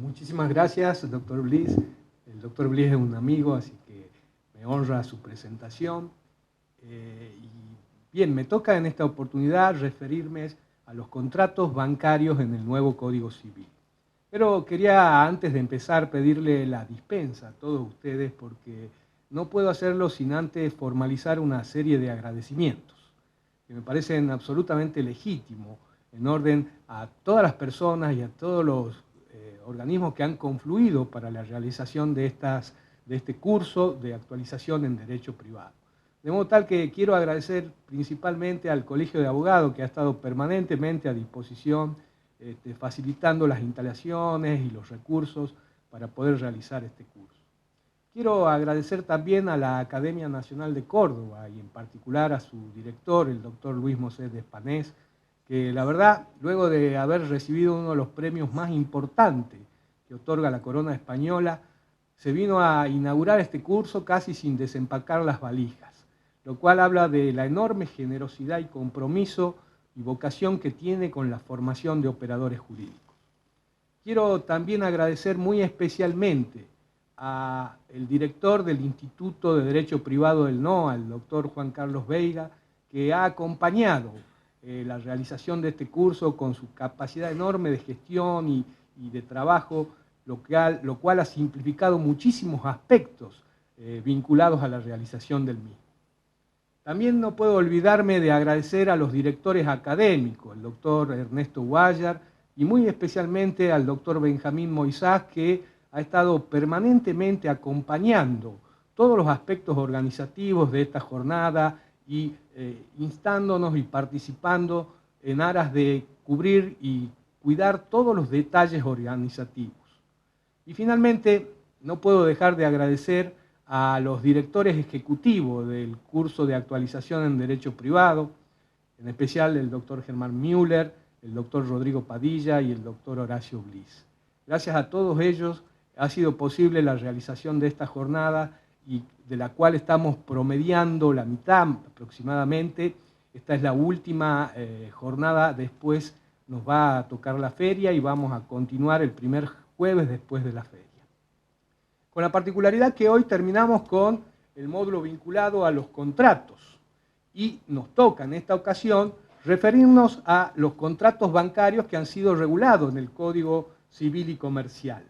Muchísimas gracias, doctor Bliss. El doctor Bliss es un amigo, así que me honra su presentación. Y bien, me toca en esta oportunidad referirme a los contratos bancarios en el nuevo Código Civil. Pero quería, antes de empezar, pedirle la dispensa a todos ustedes porque no puedo hacerlo sin antes formalizar una serie de agradecimientos que me parecen absolutamente legítimos en orden a todas las personas y a todos los organismos que han confluido para la realización de este curso de actualización en Derecho Privado. De modo tal que quiero agradecer principalmente al Colegio de Abogados que ha estado permanentemente a disposición, facilitando las instalaciones y los recursos para poder realizar este curso. Quiero agradecer también a la Academia Nacional de Córdoba y en particular a su director, el doctor Luis Mosés de Espanés, que la verdad, luego de haber recibido uno de los premios más importantes que otorga la Corona Española, se vino a inaugurar este curso casi sin desempacar las valijas, lo cual habla de la enorme generosidad y compromiso y vocación que tiene con la formación de operadores jurídicos. Quiero también agradecer muy especialmente al director del Instituto de Derecho Privado del NOA, el doctor Juan Carlos Veiga, que ha acompañado la realización de este curso con su capacidad enorme de gestión y de trabajo, lo cual ha simplificado muchísimos aspectos vinculados a la realización del mismo. También no puedo olvidarme de agradecer a los directores académicos, el doctor Ernesto Guayar y muy especialmente al doctor Benjamín Moisás, que ha estado permanentemente acompañando todos los aspectos organizativos de esta jornada y instándonos y participando en aras de cubrir y cuidar todos los detalles organizativos. Y finalmente, no puedo dejar de agradecer a los directores ejecutivos del curso de actualización en Derecho Privado, en especial el doctor Germán Müller, el doctor Rodrigo Padilla y el doctor Horacio Bliss. Gracias a todos ellos ha sido posible la realización de esta jornada y de la cual estamos promediando la mitad aproximadamente. Esta es la última jornada, después nos va a tocar la feria y vamos a continuar el primer jueves después de la feria. Con la particularidad que hoy terminamos con el módulo vinculado a los contratos y nos toca en esta ocasión referirnos a los contratos bancarios que han sido regulados en el Código Civil y Comercial.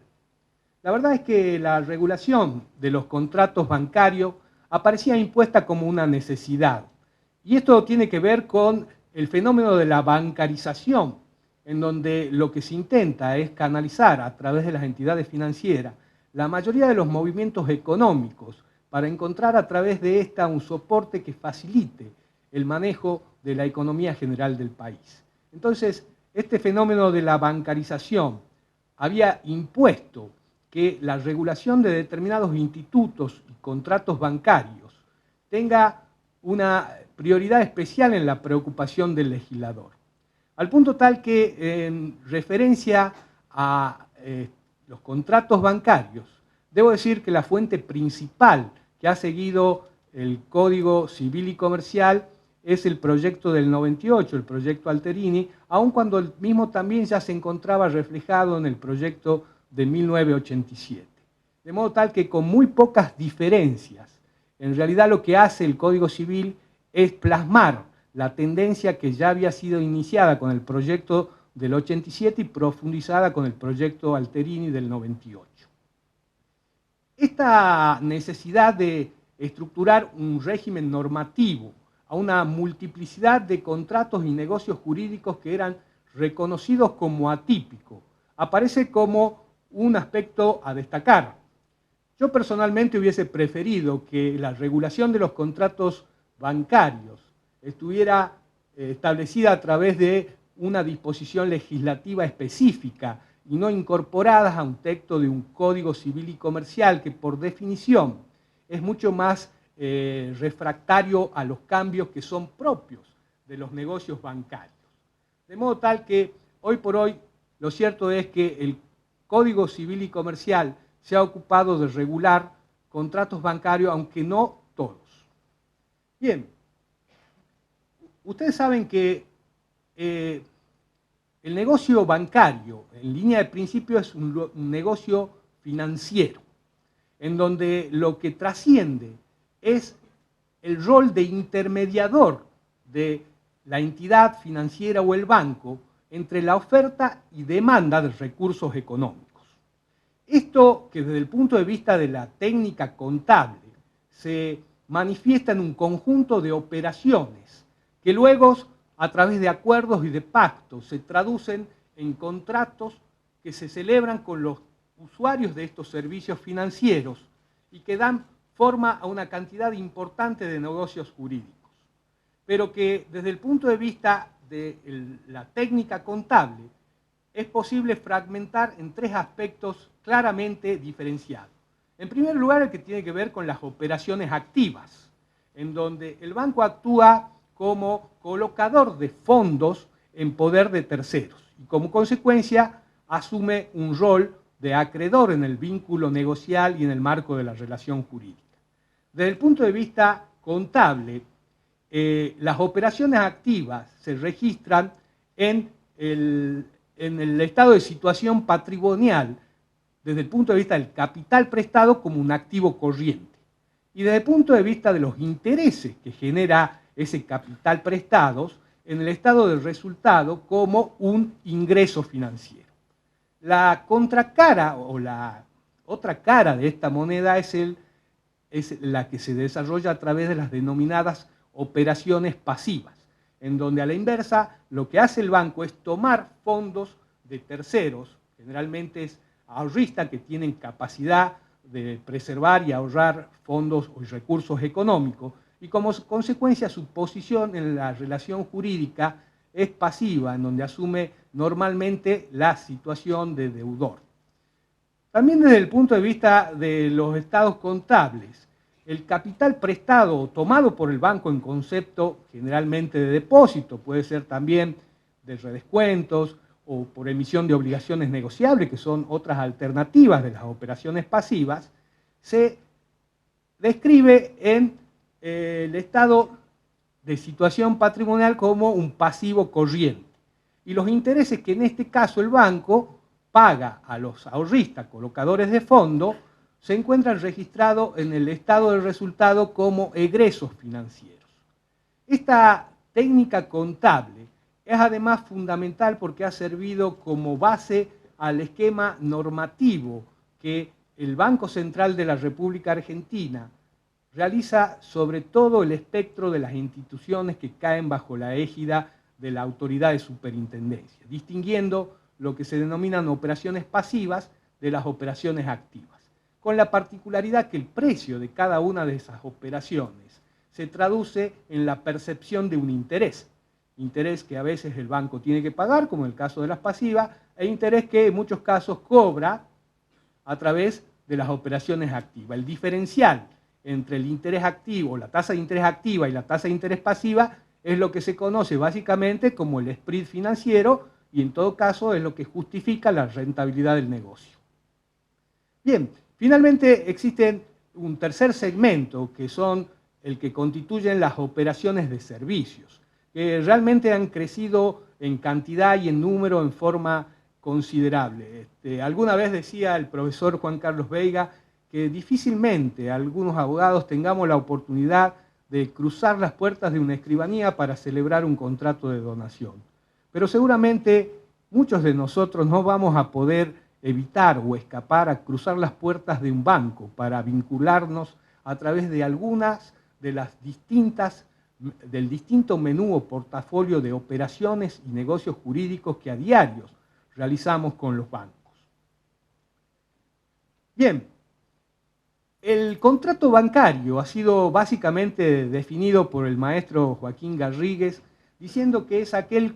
La verdad es que la regulación de los contratos bancarios aparecía impuesta como una necesidad. Y esto tiene que ver con el fenómeno de la bancarización, en donde lo que se intenta es canalizar a través de las entidades financieras la mayoría de los movimientos económicos para encontrar a través de esta un soporte que facilite el manejo de la economía general del país. Entonces, este fenómeno de la bancarización había impuesto que la regulación de determinados institutos y contratos bancarios tenga una prioridad especial en la preocupación del legislador. Al punto tal que en referencia a los contratos bancarios, debo decir que la fuente principal que ha seguido el Código Civil y Comercial es el proyecto del 98, el proyecto Alterini, aun cuando el mismo también ya se encontraba reflejado en el proyecto de 1987. De modo tal que con muy pocas diferencias, en realidad lo que hace el Código Civil es plasmar la tendencia que ya había sido iniciada con el proyecto del 87 y profundizada con el proyecto Alterini del 98. Esta necesidad de estructurar un régimen normativo a una multiplicidad de contratos y negocios jurídicos que eran reconocidos como atípicos aparece como un aspecto a destacar. Yo personalmente hubiese preferido que la regulación de los contratos bancarios estuviera establecida a través de una disposición legislativa específica y no incorporadas a un texto de un Código Civil y Comercial que por definición es mucho más refractario a los cambios que son propios de los negocios bancarios. De modo tal que hoy por hoy lo cierto es que el Código Civil y Comercial se ha ocupado de regular contratos bancarios, aunque no todos. Bien, ustedes saben que el negocio bancario, en línea de principio, es un negocio financiero, en donde lo que trasciende es el rol de intermediador de la entidad financiera o el banco entre la oferta y demanda de recursos económicos. Esto que desde el punto de vista de la técnica contable se manifiesta en un conjunto de operaciones que luego, a través de acuerdos y de pactos, se traducen en contratos que se celebran con los usuarios de estos servicios financieros y que dan forma a una cantidad importante de negocios jurídicos, pero que desde el punto de vista de la técnica contable es posible fragmentar en tres aspectos claramente diferenciados. En primer lugar, el que tiene que ver con las operaciones activas, en donde el banco actúa como colocador de fondos en poder de terceros y como consecuencia asume un rol de acreedor en el vínculo negocial y en el marco de la relación jurídica. Desde el punto de vista contable, las operaciones activas se registran en el estado de situación patrimonial desde el punto de vista del capital prestado como un activo corriente y desde el punto de vista de los intereses que genera ese capital prestado en el estado del resultado como un ingreso financiero. La contracara o la otra cara de esta moneda es la que se desarrolla a través de las denominadas operaciones pasivas, en donde a la inversa lo que hace el banco es tomar fondos de terceros, generalmente es ahorristas que tienen capacidad de preservar y ahorrar fondos o recursos económicos, y como consecuencia su posición en la relación jurídica es pasiva, en donde asume normalmente la situación de deudor. También desde el punto de vista de los estados contables, el capital prestado o tomado por el banco en concepto generalmente de depósito, puede ser también de redescuentos o por emisión de obligaciones negociables, que son otras alternativas de las operaciones pasivas, se describe en el estado de situación patrimonial como un pasivo corriente. Y los intereses que en este caso el banco paga a los ahorristas, colocadores de fondo, se encuentran registrados en el estado del resultado como egresos financieros. Esta técnica contable es además fundamental porque ha servido como base al esquema normativo que el Banco Central de la República Argentina realiza sobre todo el espectro de las instituciones que caen bajo la égida de la autoridad de superintendencia, distinguiendo lo que se denominan operaciones pasivas de las operaciones activas, con la particularidad que el precio de cada una de esas operaciones se traduce en la percepción de un interés que a veces el banco tiene que pagar, como en el caso de las pasivas, e interés que en muchos casos cobra a través de las operaciones activas. El diferencial entre el interés activo, la tasa de interés activa y la tasa de interés pasiva es lo que se conoce básicamente como el spread financiero y en todo caso es lo que justifica la rentabilidad del negocio. Bien, finalmente existe un tercer segmento que son el que constituyen las operaciones de servicios, que realmente han crecido en cantidad y en número en forma considerable. Alguna vez decía el profesor Juan Carlos Veiga que difícilmente algunos abogados tengamos la oportunidad de cruzar las puertas de una escribanía para celebrar un contrato de donación. Pero seguramente muchos de nosotros no vamos a poder evitar o escapar a cruzar las puertas de un banco para vincularnos a través de algunas de las del distinto menú o portafolio de operaciones y negocios jurídicos que a diario realizamos con los bancos. Bien, el contrato bancario ha sido básicamente definido por el maestro Joaquín Garrigues, diciendo que es el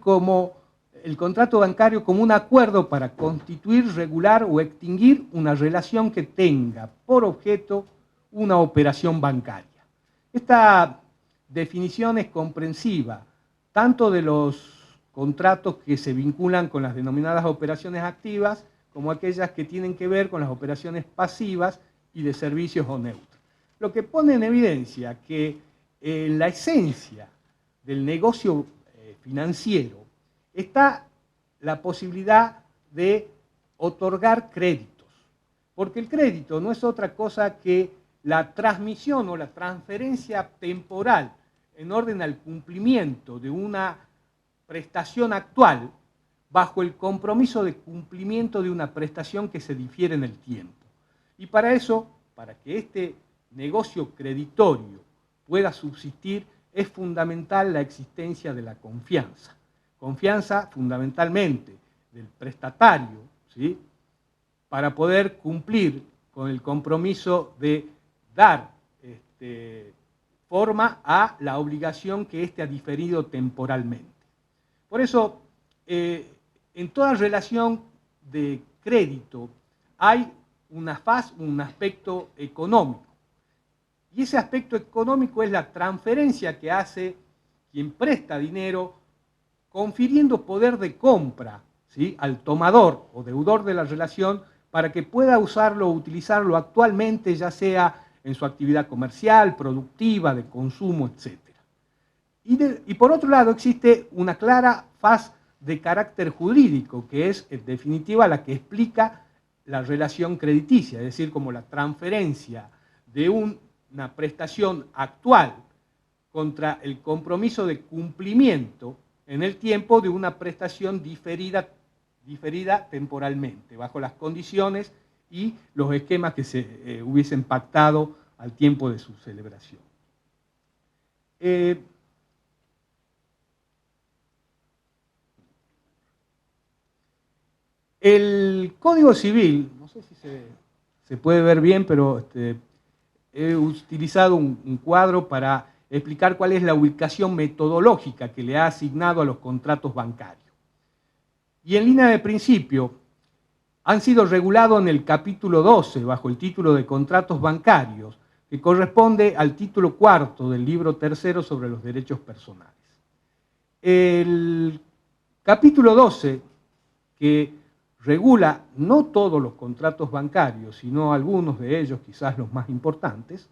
contrato bancario como un acuerdo para constituir, regular o extinguir una relación que tenga por objeto una operación bancaria. Esta definición es comprensiva tanto de los contratos que se vinculan con las denominadas operaciones activas como aquellas que tienen que ver con las operaciones pasivas y de servicios o neutros. Lo que pone en evidencia que en la esencia del negocio financiero está la posibilidad de otorgar créditos, porque el crédito no es otra cosa que la transmisión o la transferencia temporal en orden al cumplimiento de una prestación actual bajo el compromiso de cumplimiento de una prestación que se difiere en el tiempo. Y para eso, para que este negocio creditorio pueda subsistir, es fundamental la existencia de la confianza. Confianza fundamentalmente del prestatario, ¿sí?, para poder cumplir con el compromiso de dar forma a la obligación que éste ha diferido temporalmente. Por eso, en toda relación de crédito hay un aspecto económico. Y ese aspecto económico es la transferencia que hace quien presta dinero, confiriendo poder de compra, ¿sí?, al tomador o deudor de la relación para que pueda usarlo o utilizarlo actualmente, ya sea en su actividad comercial, productiva, de consumo, etc. Y por otro lado existe una clara faz de carácter jurídico, que es en definitiva la que explica la relación crediticia, es decir, como la transferencia de una prestación actual contra el compromiso de cumplimiento en el tiempo de una prestación diferida temporalmente, bajo las condiciones y los esquemas que se hubiesen pactado al tiempo de su celebración. El Código Civil, no sé si se puede ver bien, pero he utilizado un cuadro para explicar cuál es la ubicación metodológica que le ha asignado a los contratos bancarios. Y en línea de principio, han sido regulados en el capítulo 12, bajo el título de contratos bancarios, que corresponde al título cuarto del libro tercero sobre los derechos personales. El capítulo 12, que regula no todos los contratos bancarios, sino algunos de ellos, quizás los más importantes,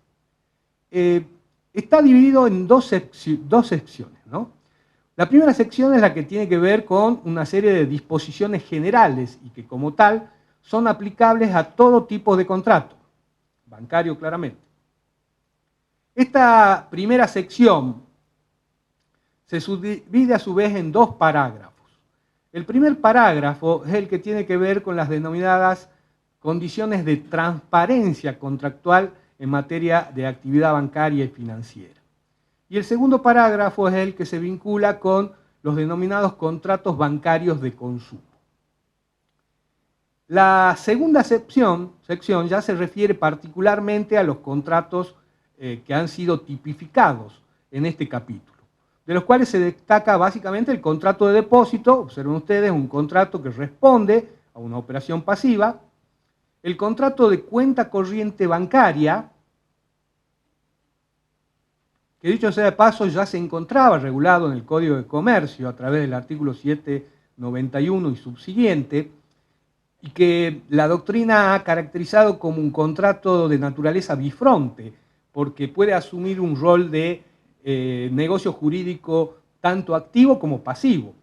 está dividido en dos secciones, ¿no? La primera sección es la que tiene que ver con una serie de disposiciones generales y que como tal son aplicables a todo tipo de contrato, bancario claramente. Esta primera sección se subdivide a su vez en dos parágrafos. El primer parágrafo es el que tiene que ver con las denominadas condiciones de transparencia contractual en materia de actividad bancaria y financiera. Y el segundo parágrafo es el que se vincula con los denominados contratos bancarios de consumo. La segunda sección ya se refiere particularmente a los contratos que han sido tipificados en este capítulo, de los cuales se destaca básicamente el contrato de depósito, observen ustedes, un contrato que responde a una operación pasiva, el contrato de cuenta corriente bancaria, que dicho sea de paso ya se encontraba regulado en el Código de Comercio a través del artículo 791 y subsiguiente, y que la doctrina ha caracterizado como un contrato de naturaleza bifronte, porque puede asumir un rol de negocio jurídico tanto activo como pasivo.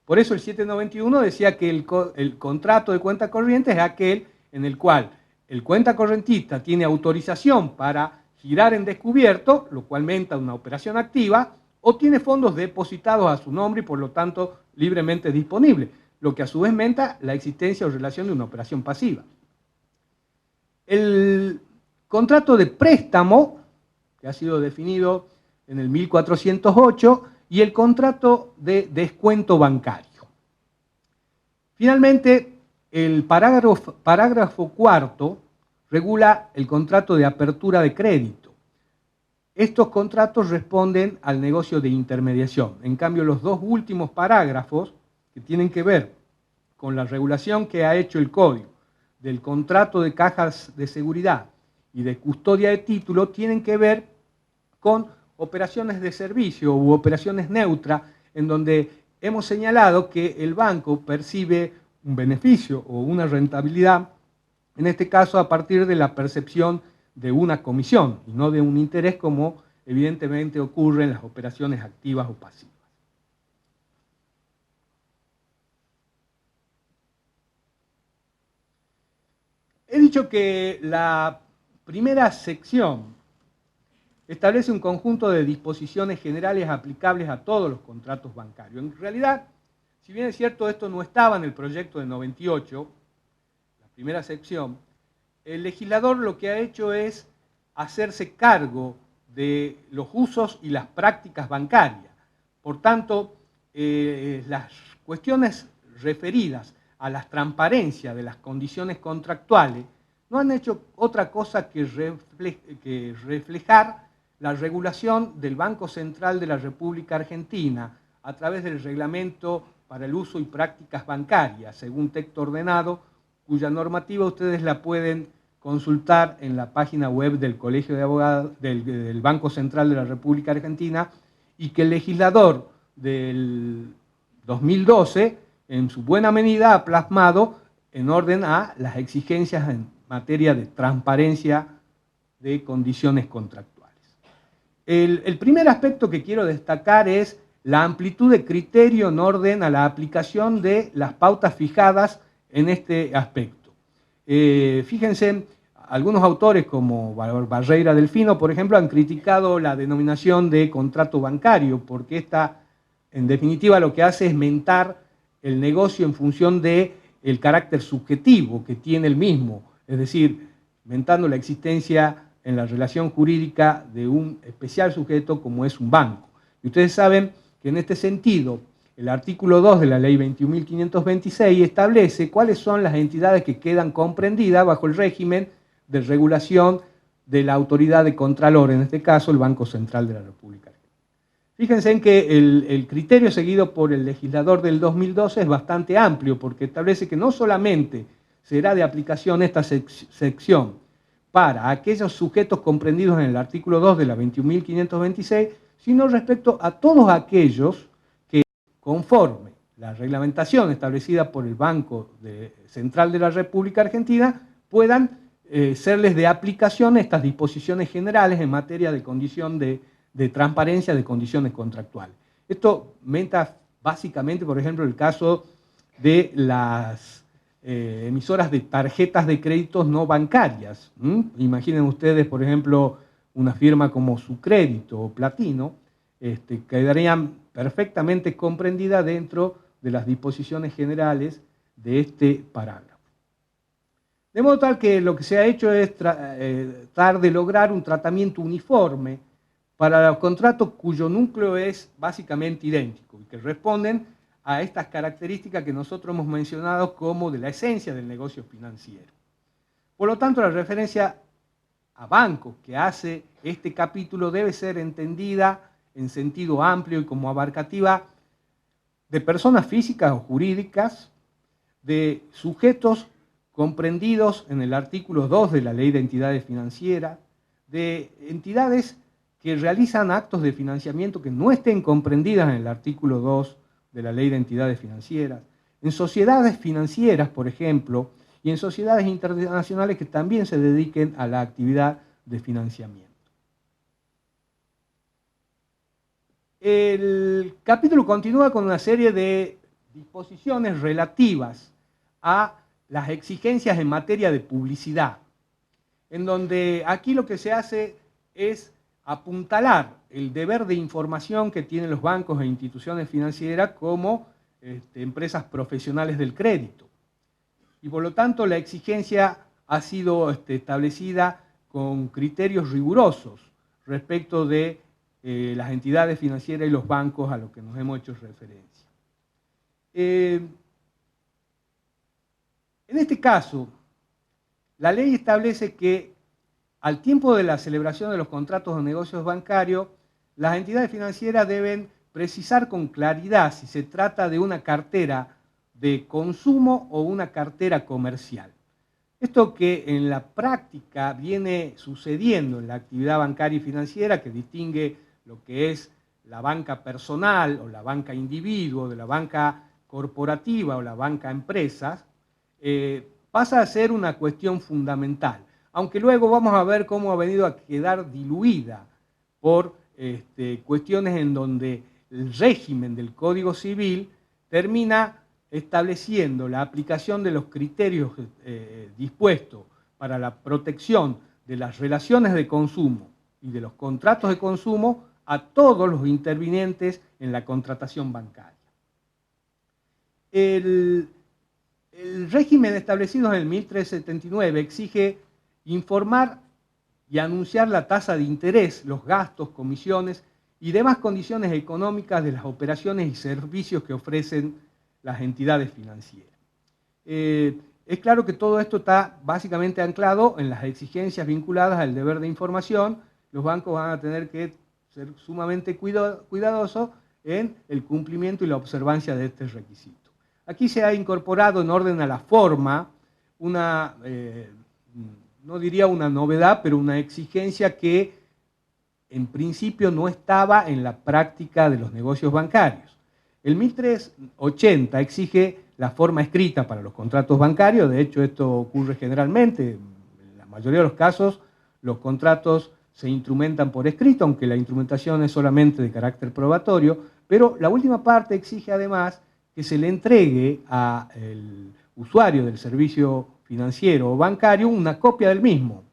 Por eso el 791 decía que el contrato de cuenta corriente es aquel en el cual el cuenta correntista tiene autorización para girar en descubierto, lo cual menta una operación activa, o tiene fondos depositados a su nombre y por lo tanto libremente disponibles, lo que a su vez menta la existencia o relación de una operación pasiva. El contrato de préstamo, que ha sido definido en el 1408, y el contrato de descuento bancario. Finalmente, el parágrafo cuarto regula el contrato de apertura de crédito. Estos contratos responden al negocio de intermediación. En cambio, los dos últimos parágrafos, que tienen que ver con la regulación que ha hecho el Código del contrato de cajas de seguridad y de custodia de título, tienen que ver con operaciones de servicio u operaciones neutras, en donde hemos señalado que el banco percibe un beneficio o una rentabilidad, en este caso a partir de la percepción de una comisión y no de un interés como evidentemente ocurre en las operaciones activas o pasivas. dicho que la primera sección establece un conjunto de disposiciones generales aplicables a todos los contratos bancarios. En realidad, si bien es cierto esto no estaba en el proyecto de 98, la primera sección, el legislador lo que ha hecho es hacerse cargo de los usos y las prácticas bancarias. Por tanto, las cuestiones referidas a la transparencia de las condiciones contractuales no han hecho otra cosa que reflejar la regulación del Banco Central de la República Argentina a través del Reglamento para el Uso y Prácticas Bancarias, según texto ordenado, cuya normativa ustedes la pueden consultar en la página web del Colegio de Abogados del Banco Central de la República Argentina, y que el legislador del 2012, en su buena medida, ha plasmado en orden a las exigencias en materia de transparencia de condiciones contractuales. El primer aspecto que quiero destacar es la amplitud de criterio en orden a la aplicación de las pautas fijadas en este aspecto. Fíjense, algunos autores como Barreira Delfino, por ejemplo, han criticado la denominación de contrato bancario, porque esta, en definitiva, lo que hace es mentar el negocio en función del carácter subjetivo que tiene el mismo, es decir, mentando la existencia en la relación jurídica de un especial sujeto como es un banco. Y ustedes saben que en este sentido, el artículo 2 de la Ley 21.526 establece cuáles son las entidades que quedan comprendidas bajo el régimen de regulación de la autoridad de Contralor, en este caso el Banco Central de la República Argentina. Fíjense en que el criterio seguido por el legislador del 2012 es bastante amplio, porque establece que no solamente será de aplicación esta sección para aquellos sujetos comprendidos en el artículo 2 de la 21.526, sino respecto a todos aquellos que, conforme la reglamentación establecida por el Banco Central de la República Argentina, puedan serles de aplicación estas disposiciones generales en materia de condición de transparencia de condiciones contractuales. Esto menta básicamente, por ejemplo, el caso de las emisoras de tarjetas de créditos no bancarias. Imaginen ustedes, por ejemplo, una firma como Sucrédito o Platino, quedarían perfectamente comprendidas dentro de las disposiciones generales de este parágrafo. De modo tal que lo que se ha hecho es tratar de lograr un tratamiento uniforme para los contratos cuyo núcleo es básicamente idéntico y que responden a estas características que nosotros hemos mencionado como de la esencia del negocio financiero. Por lo tanto, la referencia a bancos que hace este capítulo debe ser entendida en sentido amplio y como abarcativa de personas físicas o jurídicas, de sujetos comprendidos en el artículo 2 de la Ley de Entidades Financieras, de entidades que realizan actos de financiamiento que no estén comprendidas en el artículo 2 de la Ley de Entidades Financieras, en sociedades financieras, por ejemplo, y en sociedades internacionales que también se dediquen a la actividad de financiamiento. El capítulo continúa con una serie de disposiciones relativas a las exigencias en materia de publicidad, en donde aquí lo que se hace es apuntalar el deber de información que tienen los bancos e instituciones financieras como empresas profesionales del crédito. Y por lo tanto la exigencia ha sido establecida con criterios rigurosos respecto de las entidades financieras y los bancos a los que nos hemos hecho referencia. En este caso, la ley establece que al tiempo de la celebración de los contratos de negocios bancarios, las entidades financieras deben precisar con claridad si se trata de una cartera de consumo o una cartera comercial. Esto que en la práctica viene sucediendo en la actividad bancaria y financiera, que distingue lo que es la banca personal o la banca individuo de la banca corporativa o la banca empresas, pasa a ser una cuestión fundamental. Aunque luego vamos a ver cómo ha venido a quedar diluida por cuestiones en donde el régimen del Código Civil termina estableciendo la aplicación de los criterios dispuestos para la protección de las relaciones de consumo y de los contratos de consumo a todos los intervinientes en la contratación bancaria. El régimen establecido en el 1379 exige informar y anunciar la tasa de interés, los gastos, comisiones y demás condiciones económicas de las operaciones y servicios que ofrecen las entidades financieras. Es claro que todo esto está básicamente anclado en las exigencias vinculadas al deber de información. Los bancos van a tener que ser sumamente cuidadosos en el cumplimiento y la observancia de este requisito. Aquí se ha incorporado en orden a la forma una, no diría una novedad, pero una exigencia que en principio no estaba en la práctica de los negocios bancarios. El 1380 exige la forma escrita para los contratos bancarios. De hecho, esto ocurre generalmente. En la mayoría de los casos, los contratos se instrumentan por escrito, aunque la instrumentación es solamente de carácter probatorio, pero la última parte exige además que se le entregue al usuario del servicio financiero o bancario una copia del mismo.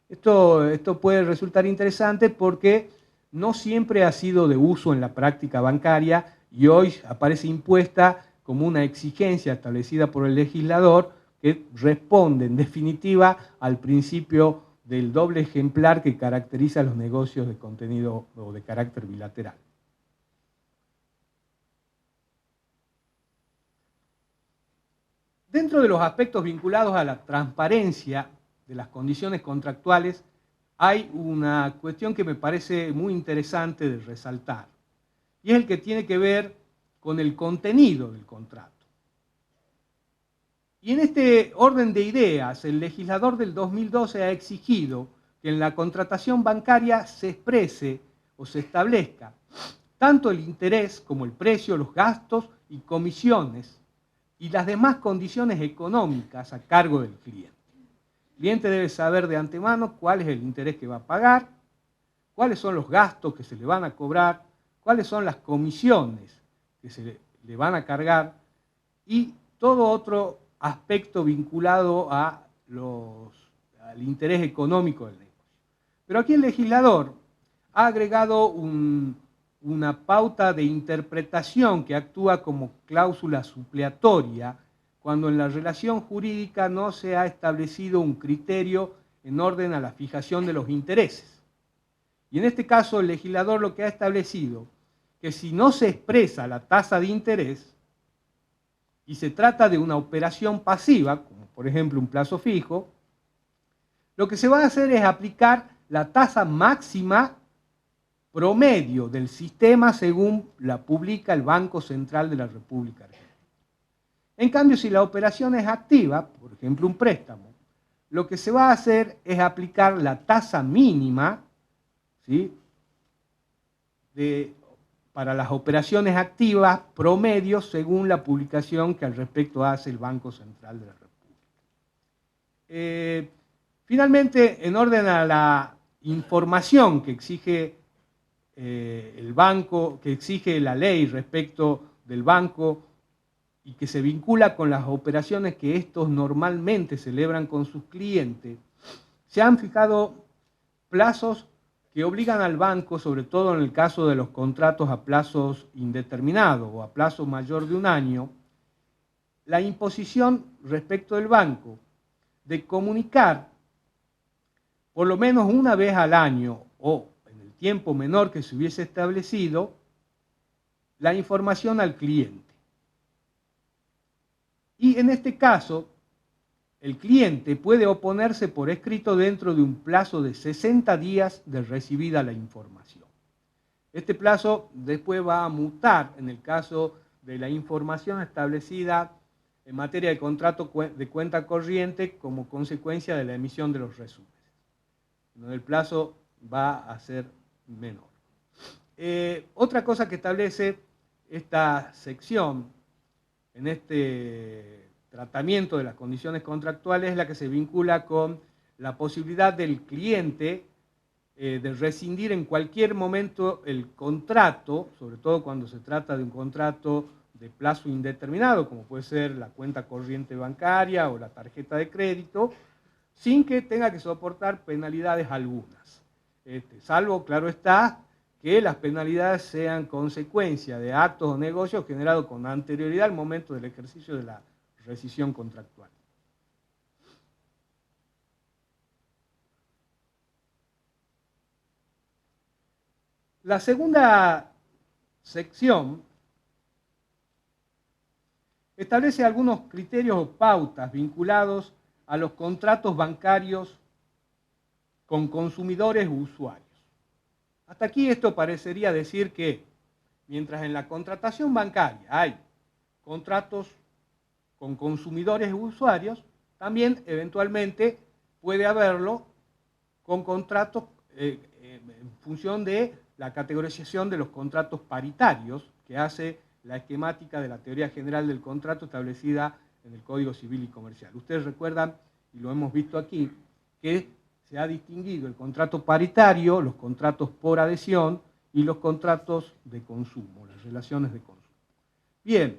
Esto puede resultar interesante porque no siempre ha sido de uso en la práctica bancaria y hoy aparece impuesta como una exigencia establecida por el legislador que responde en definitiva al principio del doble ejemplar que caracteriza los negocios de contenido o de carácter bilateral. Dentro de los aspectos vinculados a la transparencia de las condiciones contractuales, hay una cuestión que me parece muy interesante de resaltar, y es el que tiene que ver con el contenido del contrato. Y en este orden de ideas, el legislador del 2012 ha exigido que en la contratación bancaria se exprese o se establezca tanto el interés como el precio, los gastos y comisiones y las demás condiciones económicas a cargo del cliente. El cliente debe saber de antemano cuál es el interés que va a pagar, cuáles son los gastos que se le van a cobrar, cuáles son las comisiones que se le van a cargar y todo otro aspecto vinculado al interés económico del negocio. Pero aquí el legislador ha agregado una pauta de interpretación que actúa como cláusula supleatoria cuando en la relación jurídica no se ha establecido un criterio en orden a la fijación de los intereses. Y en este caso el legislador lo que ha establecido que si no se expresa la tasa de interés y se trata de una operación pasiva, como por ejemplo un plazo fijo, lo que se va a hacer es aplicar la tasa máxima promedio del sistema según la publica el Banco Central de la República Argentina. En cambio, si la operación es activa, por ejemplo un préstamo, lo que se va a hacer es aplicar la tasa mínima, ¿sí?, para las operaciones activas promedio según la publicación que al respecto hace el Banco Central de la República. Finalmente, en orden a la información que exige el banco, que exige la ley respecto del banco y que se vincula con las operaciones que estos normalmente celebran con sus clientes, se han fijado plazos que obligan al banco, sobre todo en el caso de los contratos a plazos indeterminados o a plazo mayor de un año, la imposición respecto del banco de comunicar por lo menos una vez al año o en el tiempo menor que se hubiese establecido la información al cliente. Y en este caso, el cliente puede oponerse por escrito dentro de un plazo de 60 días de recibida la información. Este plazo después va a mutar en el caso de la información establecida en materia de contrato de cuenta corriente como consecuencia de la emisión de los resúmenes, donde el plazo va a ser menor. Otra cosa que establece esta sección en este tratamiento de las condiciones contractuales es la que se vincula con la posibilidad del cliente de rescindir en cualquier momento el contrato, sobre todo cuando se trata de un contrato de plazo indeterminado, como puede ser la cuenta corriente bancaria o la tarjeta de crédito, sin que tenga que soportar penalidades algunas. Salvo, claro está, que las penalidades sean consecuencia de actos o negocios generados con anterioridad al momento del ejercicio de la rescisión contractual. La segunda sección establece algunos criterios o pautas vinculados a los contratos bancarios con consumidores u usuarios. Hasta aquí esto parecería decir que, mientras en la contratación bancaria hay contratos con consumidores u usuarios, también eventualmente puede haberlo con contratos en función de la categorización de los contratos paritarios que hace la esquemática de la teoría general del contrato establecida en el Código Civil y Comercial. Ustedes recuerdan, y lo hemos visto aquí, que se ha distinguido el contrato paritario, los contratos por adhesión y los contratos de consumo, las relaciones de consumo. Bien,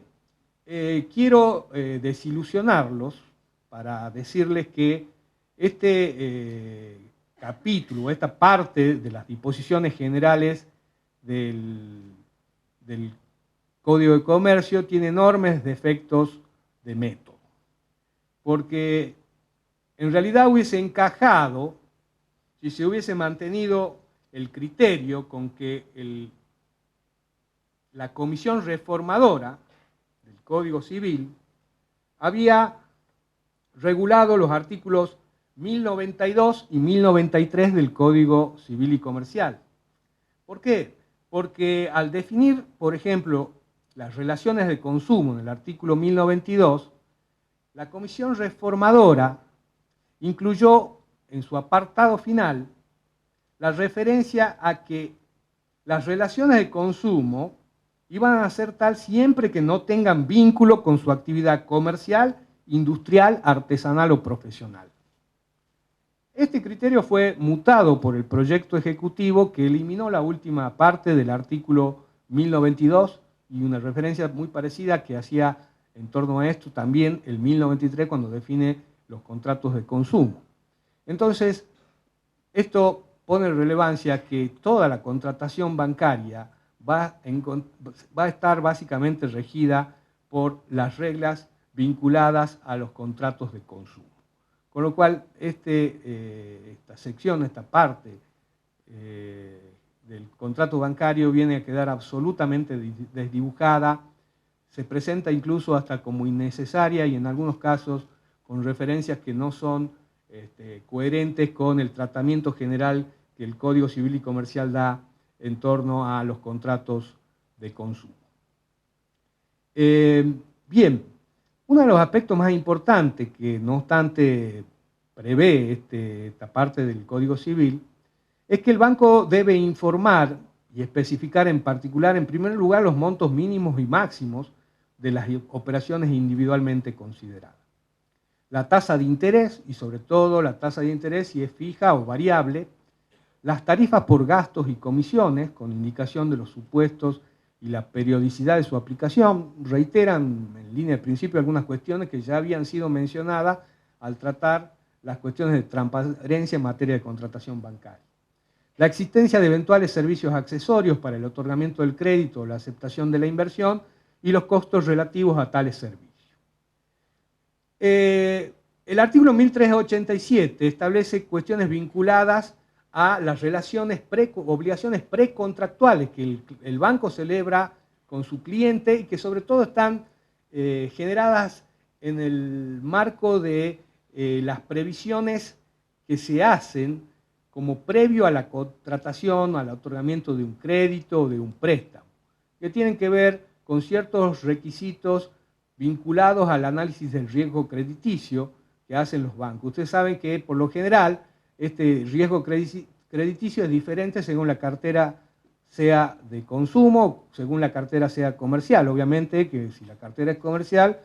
quiero desilusionarlos para decirles que este capítulo, esta parte de las disposiciones generales del Código de Comercio tiene enormes defectos de método, porque en realidad hubiese encajado si se hubiese mantenido el criterio con que la Comisión Reformadora del Código Civil había regulado los artículos 1092 y 1093 del Código Civil y Comercial. ¿Por qué? Porque al definir, por ejemplo, las relaciones de consumo en el artículo 1092, la Comisión Reformadora incluyó en su apartado final la referencia a que las relaciones de consumo iban a ser tal siempre que no tengan vínculo con su actividad comercial, industrial, artesanal o profesional. Este criterio fue mutado por el proyecto ejecutivo que eliminó la última parte del artículo 1092 y una referencia muy parecida que hacía en torno a esto también el 1093 cuando define los contratos de consumo. Entonces, esto pone en relevancia que toda la contratación bancaria va a estar básicamente regida por las reglas vinculadas a los contratos de consumo. Con lo cual, esta sección, esta parte del contrato bancario viene a quedar absolutamente desdibujada, se presenta incluso hasta como innecesaria y en algunos casos con referencias que no son coherentes con el tratamiento general que el Código Civil y Comercial da en torno a los contratos de consumo. Bien, uno de los aspectos más importantes que no obstante prevé esta parte del Código Civil es que el banco debe informar y especificar en particular, en primer lugar, los montos mínimos y máximos de las operaciones individualmente consideradas. La tasa de interés, y sobre todo la tasa de interés si es fija o variable, las tarifas por gastos y comisiones, con indicación de los supuestos y la periodicidad de su aplicación, reiteran en línea de principio algunas cuestiones que ya habían sido mencionadas al tratar las cuestiones de transparencia en materia de contratación bancaria. La existencia de eventuales servicios accesorios para el otorgamiento del crédito o la aceptación de la inversión y los costos relativos a tales servicios. El artículo 1387 establece cuestiones vinculadas a las obligaciones precontractuales que el banco celebra con su cliente y que sobre todo están generadas en el marco de las previsiones que se hacen como previo a la contratación, al otorgamiento de un crédito o de un préstamo, que tienen que ver con ciertos requisitos vinculados al análisis del riesgo crediticio que hacen los bancos. Ustedes saben que por lo general este riesgo crediticio es diferente según la cartera sea de consumo, según la cartera sea comercial. Obviamente que si la cartera es comercial,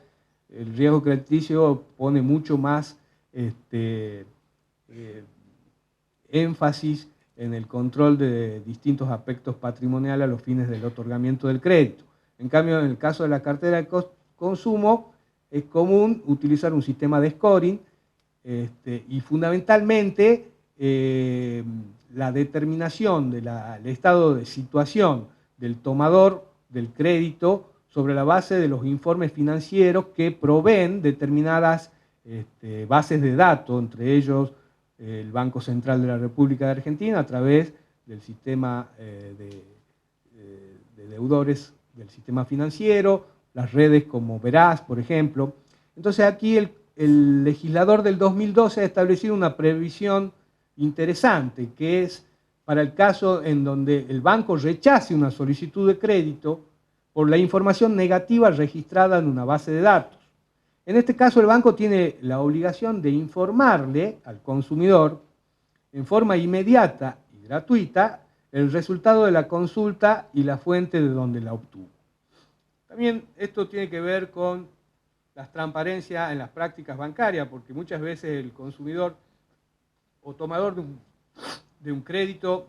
el riesgo crediticio pone mucho más énfasis en el control de distintos aspectos patrimoniales a los fines del otorgamiento del crédito. En cambio, en el caso de la cartera de consumo, es común utilizar un sistema de scoring y fundamentalmente la determinación del estado de situación del tomador del crédito sobre la base de los informes financieros que proveen determinadas bases de datos, entre ellos el Banco Central de la República de Argentina, a través del sistema de deudores del sistema financiero, las redes como Veraz, por ejemplo. Entonces aquí el legislador del 2012 ha establecido una previsión interesante, que es para el caso en donde el banco rechace una solicitud de crédito por la información negativa registrada en una base de datos. En este caso, el banco tiene la obligación de informarle al consumidor en forma inmediata y gratuita el resultado de la consulta y la fuente de donde la obtuvo. También esto tiene que ver con la transparencia en las prácticas bancarias, porque muchas veces el consumidor o tomador de un crédito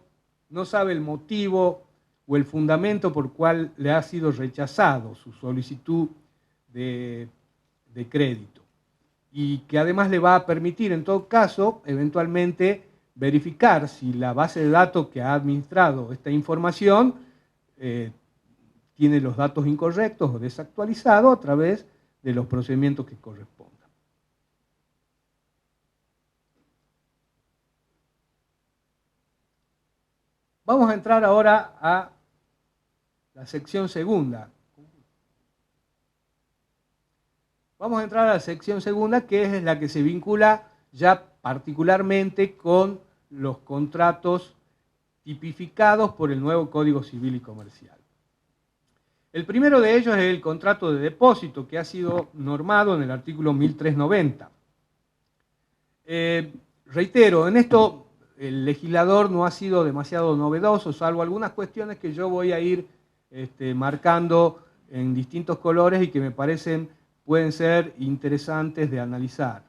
no sabe el motivo o el fundamento por cual le ha sido rechazado su solicitud de crédito, y que además le va a permitir, en todo caso, eventualmente verificar si la base de datos que ha administrado esta información tiene los datos incorrectos o desactualizados a través de los procedimientos que correspondan. Vamos a entrar ahora a la sección segunda. Vamos a entrar a la sección segunda, que es la que se vincula ya particularmente con los contratos tipificados por el nuevo Código Civil y Comercial. El primero de ellos es el contrato de depósito, que ha sido normado en el artículo 1390. Reitero, en esto el legislador no ha sido demasiado novedoso, salvo algunas cuestiones que yo voy a ir marcando en distintos colores y que me parecen pueden ser interesantes de analizar.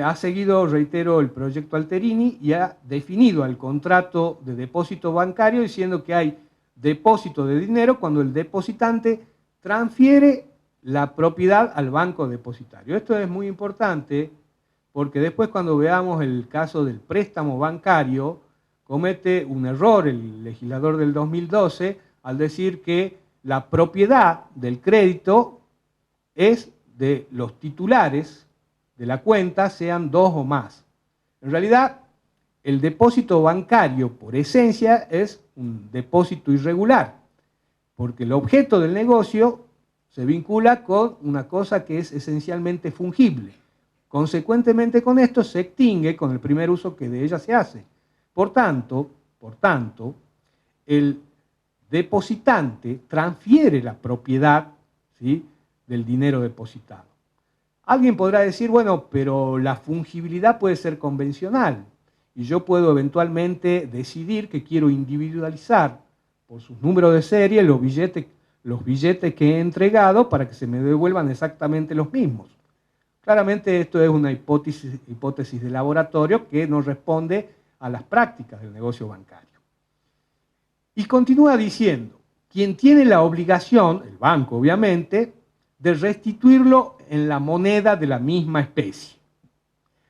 Ha seguido, reitero, el proyecto Alterini y ha definido el contrato de depósito bancario diciendo que hay depósito de dinero cuando el depositante transfiere la propiedad al banco depositario. Esto es muy importante porque después, cuando veamos el caso del préstamo bancario, comete un error el legislador del 2012 al decir que la propiedad del crédito es de los titulares de la cuenta, sean dos o más. En realidad, el depósito bancario, por esencia, es un depósito irregular, porque el objeto del negocio se vincula con una cosa que es esencialmente fungible. Consecuentemente, con esto se extingue con el primer uso que de ella se hace. Por tanto, el depositante transfiere la propiedad, ¿sí?, del dinero depositado. Alguien podrá decir, bueno, pero la fungibilidad puede ser convencional y yo puedo eventualmente decidir que quiero individualizar por sus números de serie los billetes que he entregado para que se me devuelvan exactamente los mismos. Claramente esto es una hipótesis de laboratorio que no responde a las prácticas del negocio bancario. Y continúa diciendo, quien tiene la obligación, el banco obviamente, de restituirlo en la moneda de la misma especie,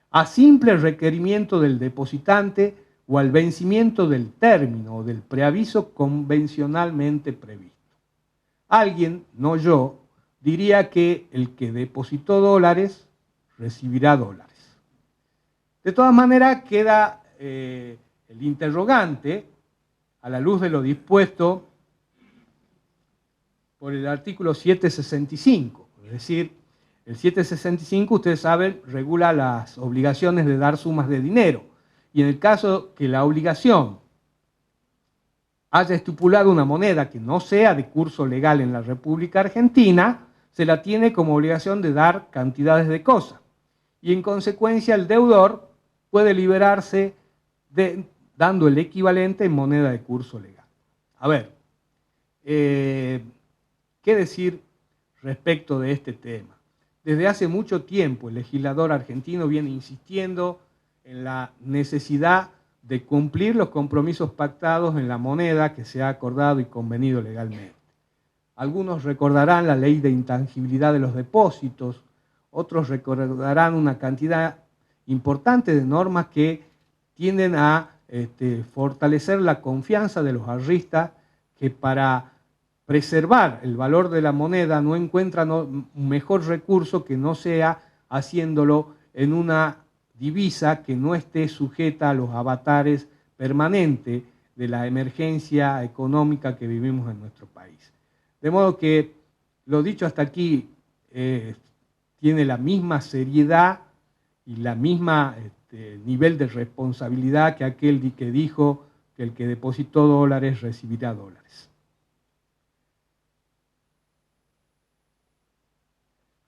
a simple requerimiento del depositante o al vencimiento del término o del preaviso convencionalmente previsto. Alguien, no yo, diría que el que depositó dólares recibirá dólares. De todas maneras, queda el interrogante a la luz de lo dispuesto por el artículo 765. Es decir, el 765, ustedes saben, regula las obligaciones de dar sumas de dinero. Y en el caso que la obligación haya estipulado una moneda que no sea de curso legal en la República Argentina, se la tiene como obligación de dar cantidades de cosas. Y en consecuencia el deudor puede liberarse dando el equivalente en moneda de curso legal. A ver, ¿qué decir respecto de este tema? Desde hace mucho tiempo el legislador argentino viene insistiendo en la necesidad de cumplir los compromisos pactados en la moneda que se ha acordado y convenido legalmente. Algunos recordarán la ley de intangibilidad de los depósitos otros recordarán una cantidad importante de normas que tienden a fortalecer la confianza de los ahorristas que para preservar el valor de la moneda no encuentran un mejor recurso que no sea haciéndolo en una divisa que no esté sujeta a los avatares permanentes de la emergencia económica que vivimos en nuestro país. De modo que lo dicho hasta aquí tiene la misma seriedad y la misma nivel de responsabilidad que aquel que dijo que el que depositó dólares recibirá dólares.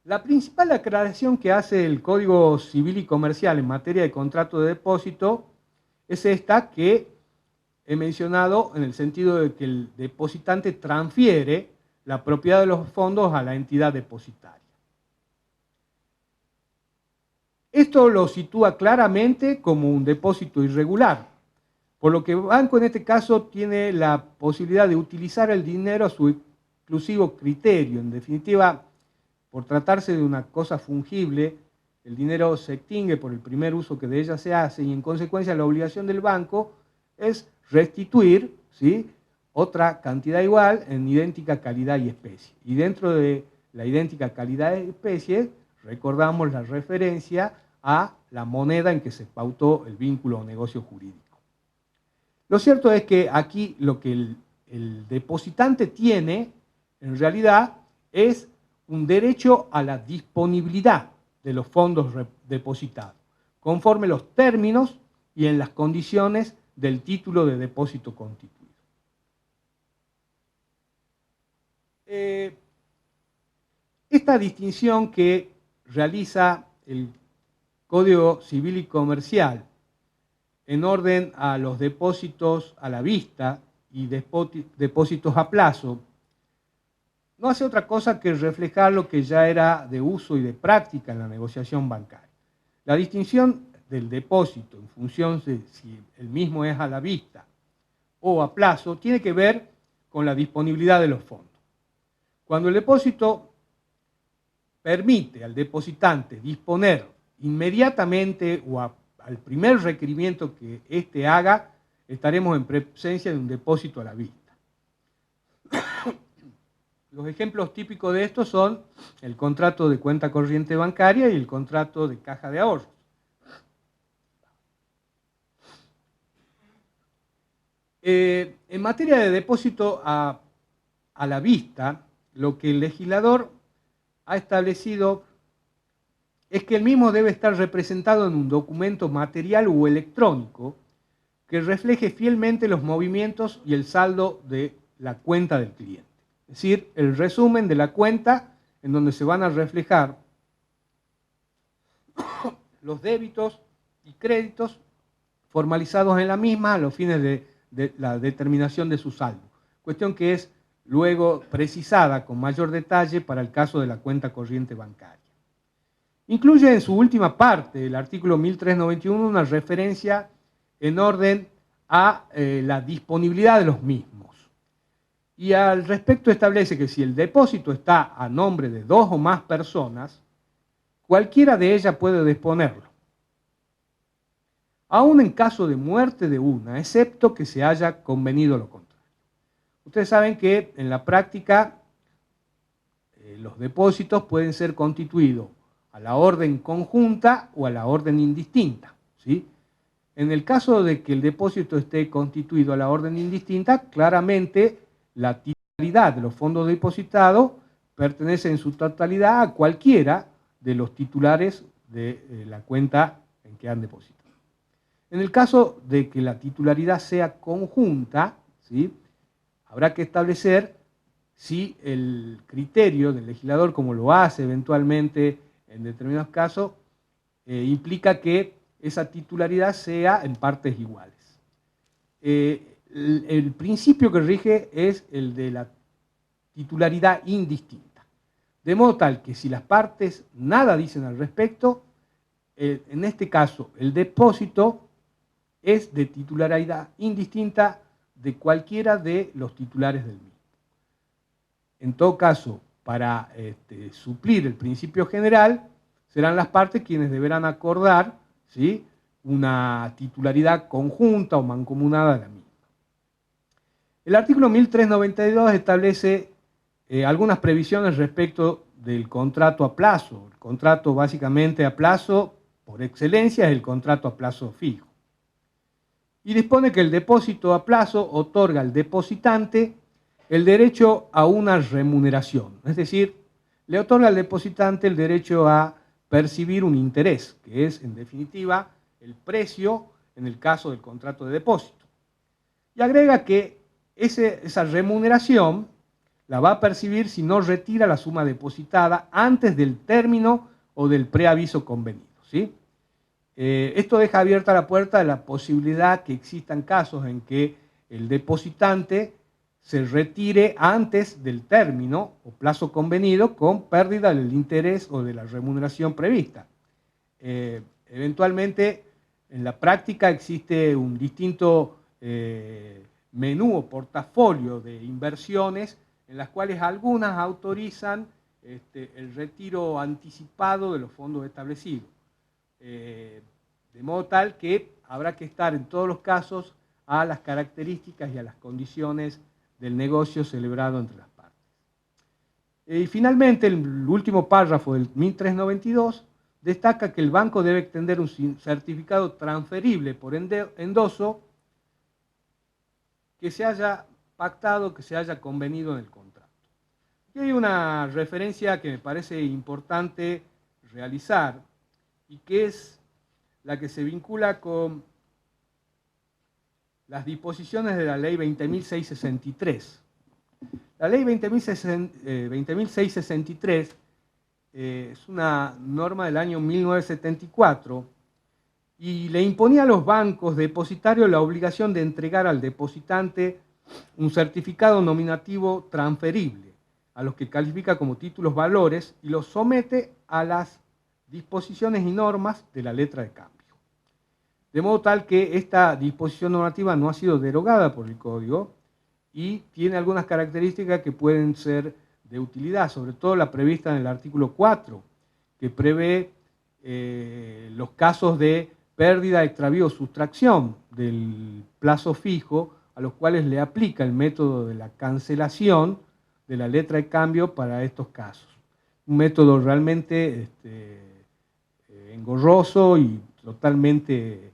La principal aclaración que hace el Código Civil y Comercial en materia de contrato de depósito es esta que he mencionado en el sentido de que el depositante transfiere la propiedad de los fondos a la entidad depositaria. Esto lo sitúa claramente como un depósito irregular, por lo que el banco en este caso tiene la posibilidad de utilizar el dinero a su exclusivo criterio. En definitiva, por tratarse de una cosa fungible, el dinero se extingue por el primer uso que de ella se hace y en consecuencia la obligación del banco es restituir, ¿sí?, otra cantidad igual en idéntica calidad y especie. Y dentro de la idéntica calidad y especie, recordamos la referencia a la moneda en que se pautó el vínculo o negocio jurídico. Lo cierto es que aquí lo que el depositante tiene, en realidad, es un derecho a la disponibilidad de los fondos depositados, conforme los términos y en las condiciones del título de depósito constituido. Esta distinción que realiza el Código Civil y Comercial en orden a los depósitos a la vista y depósitos a plazo, no hace otra cosa que reflejar lo que ya era de uso y de práctica en la negociación bancaria. La distinción del depósito en función de si el mismo es a la vista o a plazo tiene que ver con la disponibilidad de los fondos. Cuando el depósito permite al depositante disponer inmediatamente o al primer requerimiento que éste haga, estaremos en presencia de un depósito a la vista. Los ejemplos típicos de esto son el contrato de cuenta corriente bancaria y el contrato de caja de ahorros. En materia de depósito a la vista, lo que el legislador ha establecido es que el mismo debe estar representado en un documento material o electrónico que refleje fielmente los movimientos y el saldo de la cuenta del cliente. Es decir, el resumen de la cuenta en donde se van a reflejar los débitos y créditos formalizados en la misma a los fines de la determinación de su saldo. Cuestión que es luego precisada con mayor detalle para el caso de la cuenta corriente bancaria. Incluye en su última parte, el artículo 1391, una referencia en orden a la disponibilidad de los mismos. Y al respecto establece que si el depósito está a nombre de 2 o más personas, cualquiera de ellas puede disponerlo, aún en caso de muerte de una, excepto que se haya convenido lo contrario. Ustedes saben que en la práctica los depósitos pueden ser constituidos a la orden conjunta o a la orden indistinta, ¿sí? En el caso de que el depósito esté constituido a la orden indistinta, claramente la titularidad de los fondos depositados pertenece en su totalidad a cualquiera de los titulares de la cuenta en que han depositado. En el caso de que la titularidad sea conjunta, ¿sí?, habrá que establecer si el criterio del legislador, como lo hace eventualmente en determinados casos, implica que esa titularidad sea en partes iguales. El principio que rige es el de la titularidad indistinta. De modo tal que si las partes nada dicen al respecto, en este caso el depósito es de titularidad indistinta de cualquiera de los titulares del mismo. En todo caso, para suplir el principio general, serán las partes quienes deberán acordar, ¿sí?, una titularidad conjunta o mancomunada de la misma. El artículo 1392 establece algunas previsiones respecto del contrato a plazo. El contrato básicamente a plazo, por excelencia, es el contrato a plazo fijo. Y dispone que el depósito a plazo otorga al depositante el derecho a una remuneración, es decir, le otorga al depositante el derecho a percibir un interés, que es, en definitiva, el precio en el caso del contrato de depósito. Y agrega que esa remuneración la va a percibir si no retira la suma depositada antes del término o del preaviso convenido, ¿sí? Esto deja abierta la puerta a la posibilidad que existan casos en que el depositante se retire antes del término o plazo convenido con pérdida del interés o de la remuneración prevista. Eventualmente, en la práctica existe un distinto menú o portafolio de inversiones en las cuales algunas autorizan el retiro anticipado de los fondos establecidos. De modo tal que habrá que estar en todos los casos a las características y a las condiciones del negocio celebrado entre las partes. Y finalmente, el último párrafo del 1392 destaca que el banco debe extender un certificado transferible por endoso que se haya pactado, que se haya convenido en el contrato. Aquí hay una referencia que me parece importante realizar y que es la que se vincula con las disposiciones de la Ley 20.663. La Ley 20.663 es una norma del año 1974 y le imponía a los bancos depositarios la obligación de entregar al depositante un certificado nominativo transferible, a los que califica como títulos valores y los somete a las disposiciones y normas de la letra de cambio. De modo tal que esta disposición normativa no ha sido derogada por el Código y tiene algunas características que pueden ser de utilidad, sobre todo la prevista en el artículo 4, que prevé los casos de pérdida, extravío o sustracción del plazo fijo, a los cuales le aplica el método de la cancelación de la letra de cambio para estos casos. Un método realmente engorroso y totalmente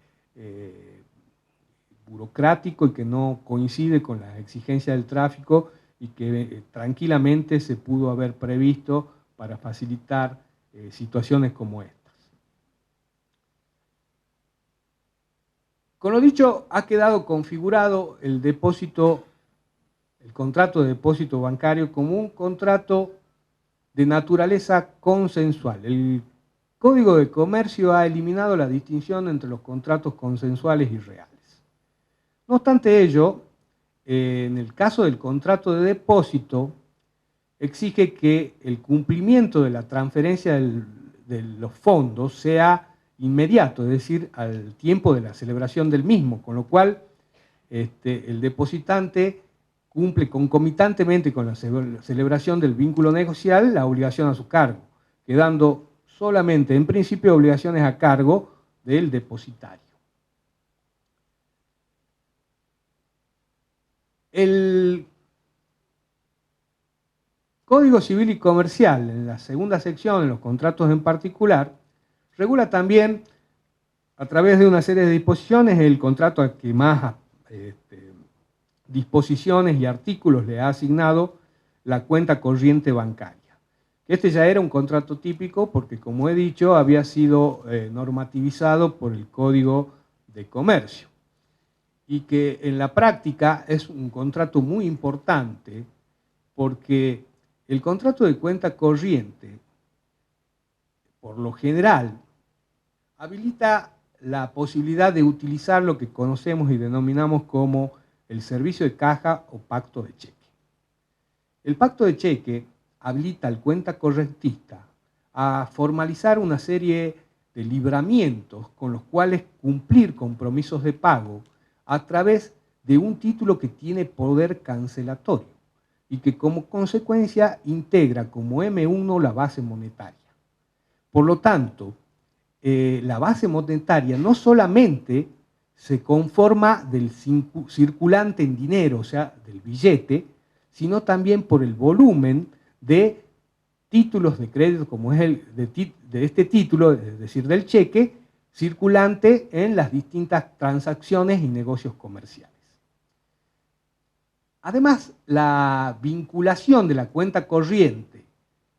burocrático y que no coincide con las exigencias del tráfico y que tranquilamente se pudo haber previsto para facilitar situaciones como estas. Con lo dicho, ha quedado configurado el contrato de depósito bancario como un contrato de naturaleza consensual. El Código de Comercio ha eliminado la distinción entre los contratos consensuales y reales. No obstante ello, en el caso del contrato de depósito, exige que el cumplimiento de la transferencia de los fondos sea inmediato, es decir, al tiempo de la celebración del mismo, con lo cual el depositante cumple concomitantemente con la celebración del vínculo negocial la obligación a su cargo, quedando solamente en principio obligaciones a cargo del depositario. El Código Civil y Comercial, en la segunda sección, en los contratos en particular, regula también, a través de una serie de disposiciones, el contrato al que más disposiciones y artículos le ha asignado la cuenta corriente bancaria. Este ya era un contrato típico porque, como he dicho, había sido normativizado por el Código de Comercio y que en la práctica es un contrato muy importante porque el contrato de cuenta corriente, por lo general, habilita la posibilidad de utilizar lo que conocemos y denominamos como el servicio de caja o pacto de cheque. El pacto de cheque habilita al cuenta correntista a formalizar una serie de libramientos con los cuales cumplir compromisos de pago a través de un título que tiene poder cancelatorio y que como consecuencia integra como M1 la base monetaria. Por lo tanto, la base monetaria no solamente se conforma del circulante en dinero, o sea, del billete, sino también por el volumen de títulos de crédito, como es el de este título, es decir, del cheque, circulante en las distintas transacciones y negocios comerciales. Además, la vinculación de la cuenta corriente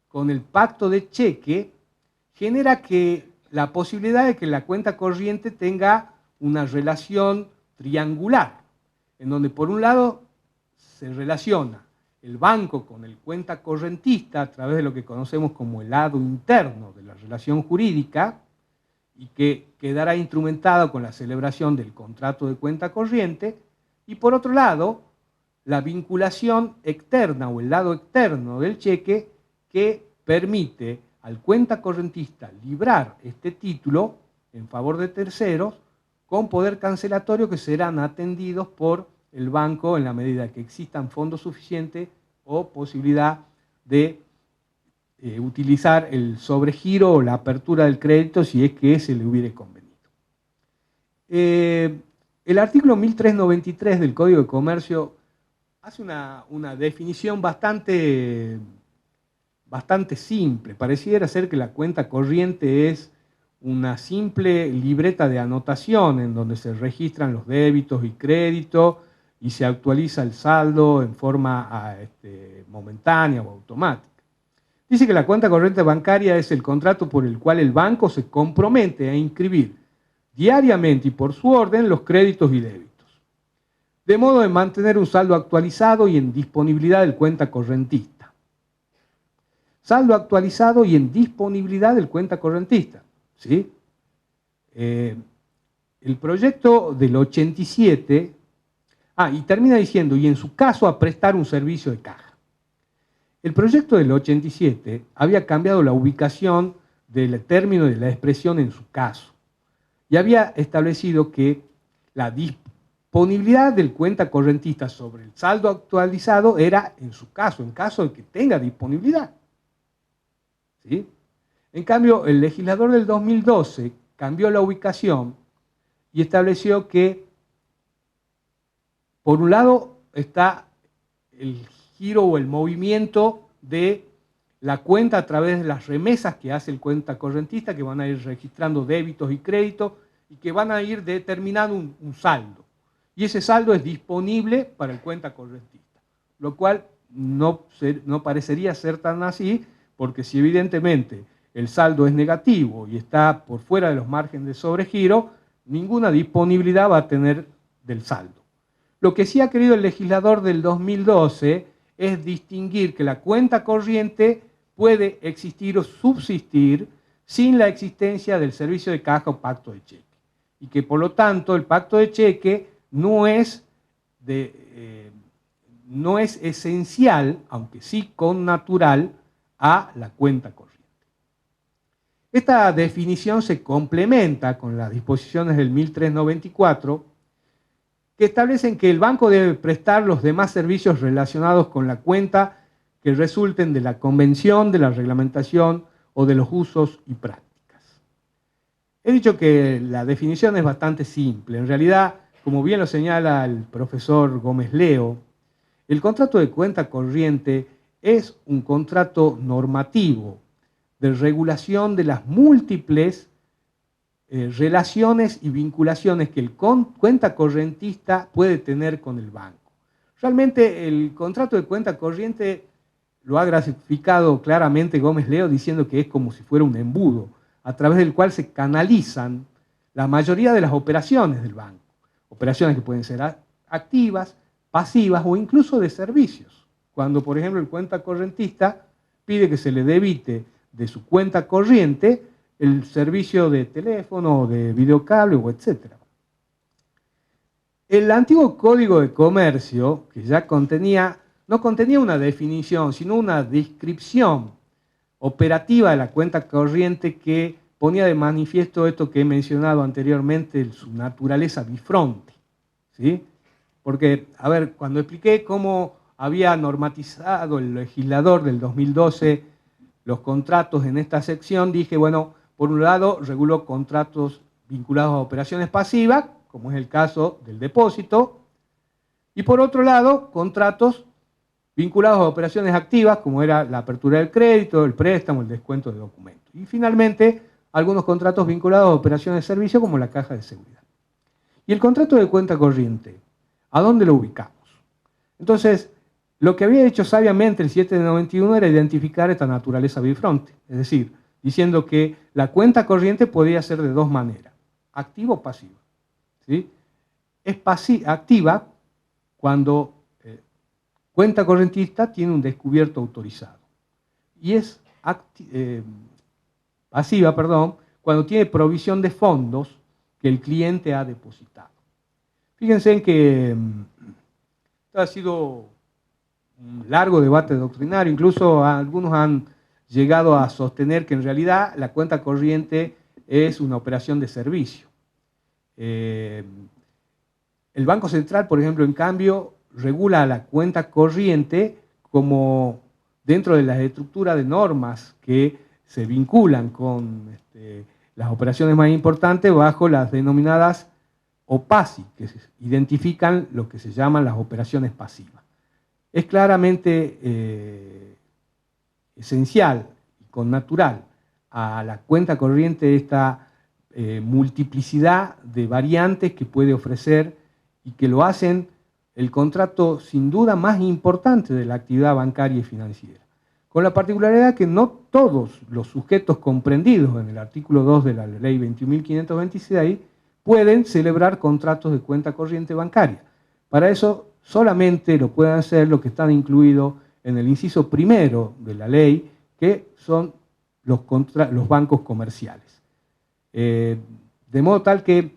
con el pacto de cheque genera la posibilidad de que la cuenta corriente tenga una relación triangular, en donde por un lado se relaciona el banco con el cuenta correntista a través de lo que conocemos como el lado interno de la relación jurídica y que quedará instrumentado con la celebración del contrato de cuenta corriente, y por otro lado la vinculación externa o el lado externo del cheque que permite al cuenta correntista librar este título en favor de terceros con poder cancelatorio que serán atendidos por el banco en la medida que existan fondos suficientes o posibilidad de utilizar el sobregiro o la apertura del crédito si es que se le hubiere convenido. El artículo 1393 del Código de Comercio hace una definición bastante simple. Pareciera ser que la cuenta corriente es una simple libreta de anotación en donde se registran los débitos y créditos y se actualiza el saldo en forma momentánea o automática. Dice que la cuenta corriente bancaria es el contrato por el cual el banco se compromete a inscribir diariamente y por su orden los créditos y débitos, de modo de mantener un saldo actualizado y en disponibilidad del cuenta correntista. Saldo actualizado y en disponibilidad del cuenta correntista. ¿Sí? El proyecto del 87, y termina diciendo, y en su caso a prestar un servicio de caja. El proyecto del 87 había cambiado la ubicación del término de la expresión en su caso y había establecido que la disponibilidad del cuenta correntista sobre el saldo actualizado era en su caso, en caso de que tenga disponibilidad. ¿Sí? En cambio, el legislador del 2012 cambió la ubicación y estableció que, por un lado, está el giro o el movimiento de la cuenta a través de las remesas que hace el cuenta correntista, que van a ir registrando débitos y créditos y que van a ir determinando un saldo. Y ese saldo es disponible para el cuenta correntista, lo cual no parecería ser tan así, porque si evidentemente el saldo es negativo y está por fuera de los márgenes de sobregiro, ninguna disponibilidad va a tener del saldo. Lo que sí ha querido el legislador del 2012 es distinguir que la cuenta corriente puede existir o subsistir sin la existencia del servicio de caja o pacto de cheque. Y que por lo tanto el pacto de cheque no es esencial, aunque sí connatural, a la cuenta corriente. Esta definición se complementa con las disposiciones del 1394, que establecen que el banco debe prestar los demás servicios relacionados con la cuenta que resulten de la convención, de la reglamentación o de los usos y prácticas. He dicho que la definición es bastante simple. En realidad, como bien lo señala el profesor Gómez Leo, el contrato de cuenta corriente es un contrato normativo de regulación de las múltiples relaciones y vinculaciones que el cuenta correntista puede tener con el banco. Realmente el contrato de cuenta corriente lo ha graficado claramente Gómez Leo diciendo que es como si fuera un embudo a través del cual se canalizan la mayoría de las operaciones del banco. Operaciones que pueden ser activas, pasivas o incluso de servicios. Cuando, por ejemplo, el cuenta correntista pide que se le debite de su cuenta corriente el servicio de teléfono, de videocable o etc. El antiguo Código de Comercio, que ya no contenía una definición, sino una descripción operativa de la cuenta corriente que ponía de manifiesto esto que he mencionado anteriormente, su naturaleza bifronte. ¿Sí? Porque, a ver, cuando expliqué cómo había normatizado el legislador del 2012 los contratos en esta sección, dije, bueno, por un lado regulo contratos vinculados a operaciones pasivas, como es el caso del depósito, y por otro lado, contratos vinculados a operaciones activas, como era la apertura del crédito, el préstamo, el descuento de documentos. Y finalmente, algunos contratos vinculados a operaciones de servicio, como la caja de seguridad. Y el contrato de cuenta corriente, ¿a dónde lo ubicamos? Entonces, lo que había hecho sabiamente el 7 de 91 era identificar esta naturaleza bifronte, es decir, diciendo que la cuenta corriente podía ser de dos maneras, activa o pasiva. ¿Sí? Es activa cuando cuenta correntista tiene un descubierto autorizado. Y es pasiva, cuando tiene provisión de fondos que el cliente ha depositado. Fíjense en que esto ha sido un largo debate doctrinario, incluso algunos han llegado a sostener que en realidad la cuenta corriente es una operación de servicio. El Banco Central, por ejemplo, en cambio, regula la cuenta corriente como dentro de las estructuras de normas que se vinculan con las operaciones más importantes bajo las denominadas OPACI, que identifican lo que se llaman las operaciones pasivas. Es claramente esencial y connatural a la cuenta corriente esta multiplicidad de variantes que puede ofrecer y que lo hacen el contrato sin duda más importante de la actividad bancaria y financiera. Con la particularidad que no todos los sujetos comprendidos en el artículo 2 de la ley 21.526 pueden celebrar contratos de cuenta corriente bancaria. Para eso solamente lo pueden hacer los que están incluidos en el inciso primero de la ley, que son los bancos comerciales. De modo tal que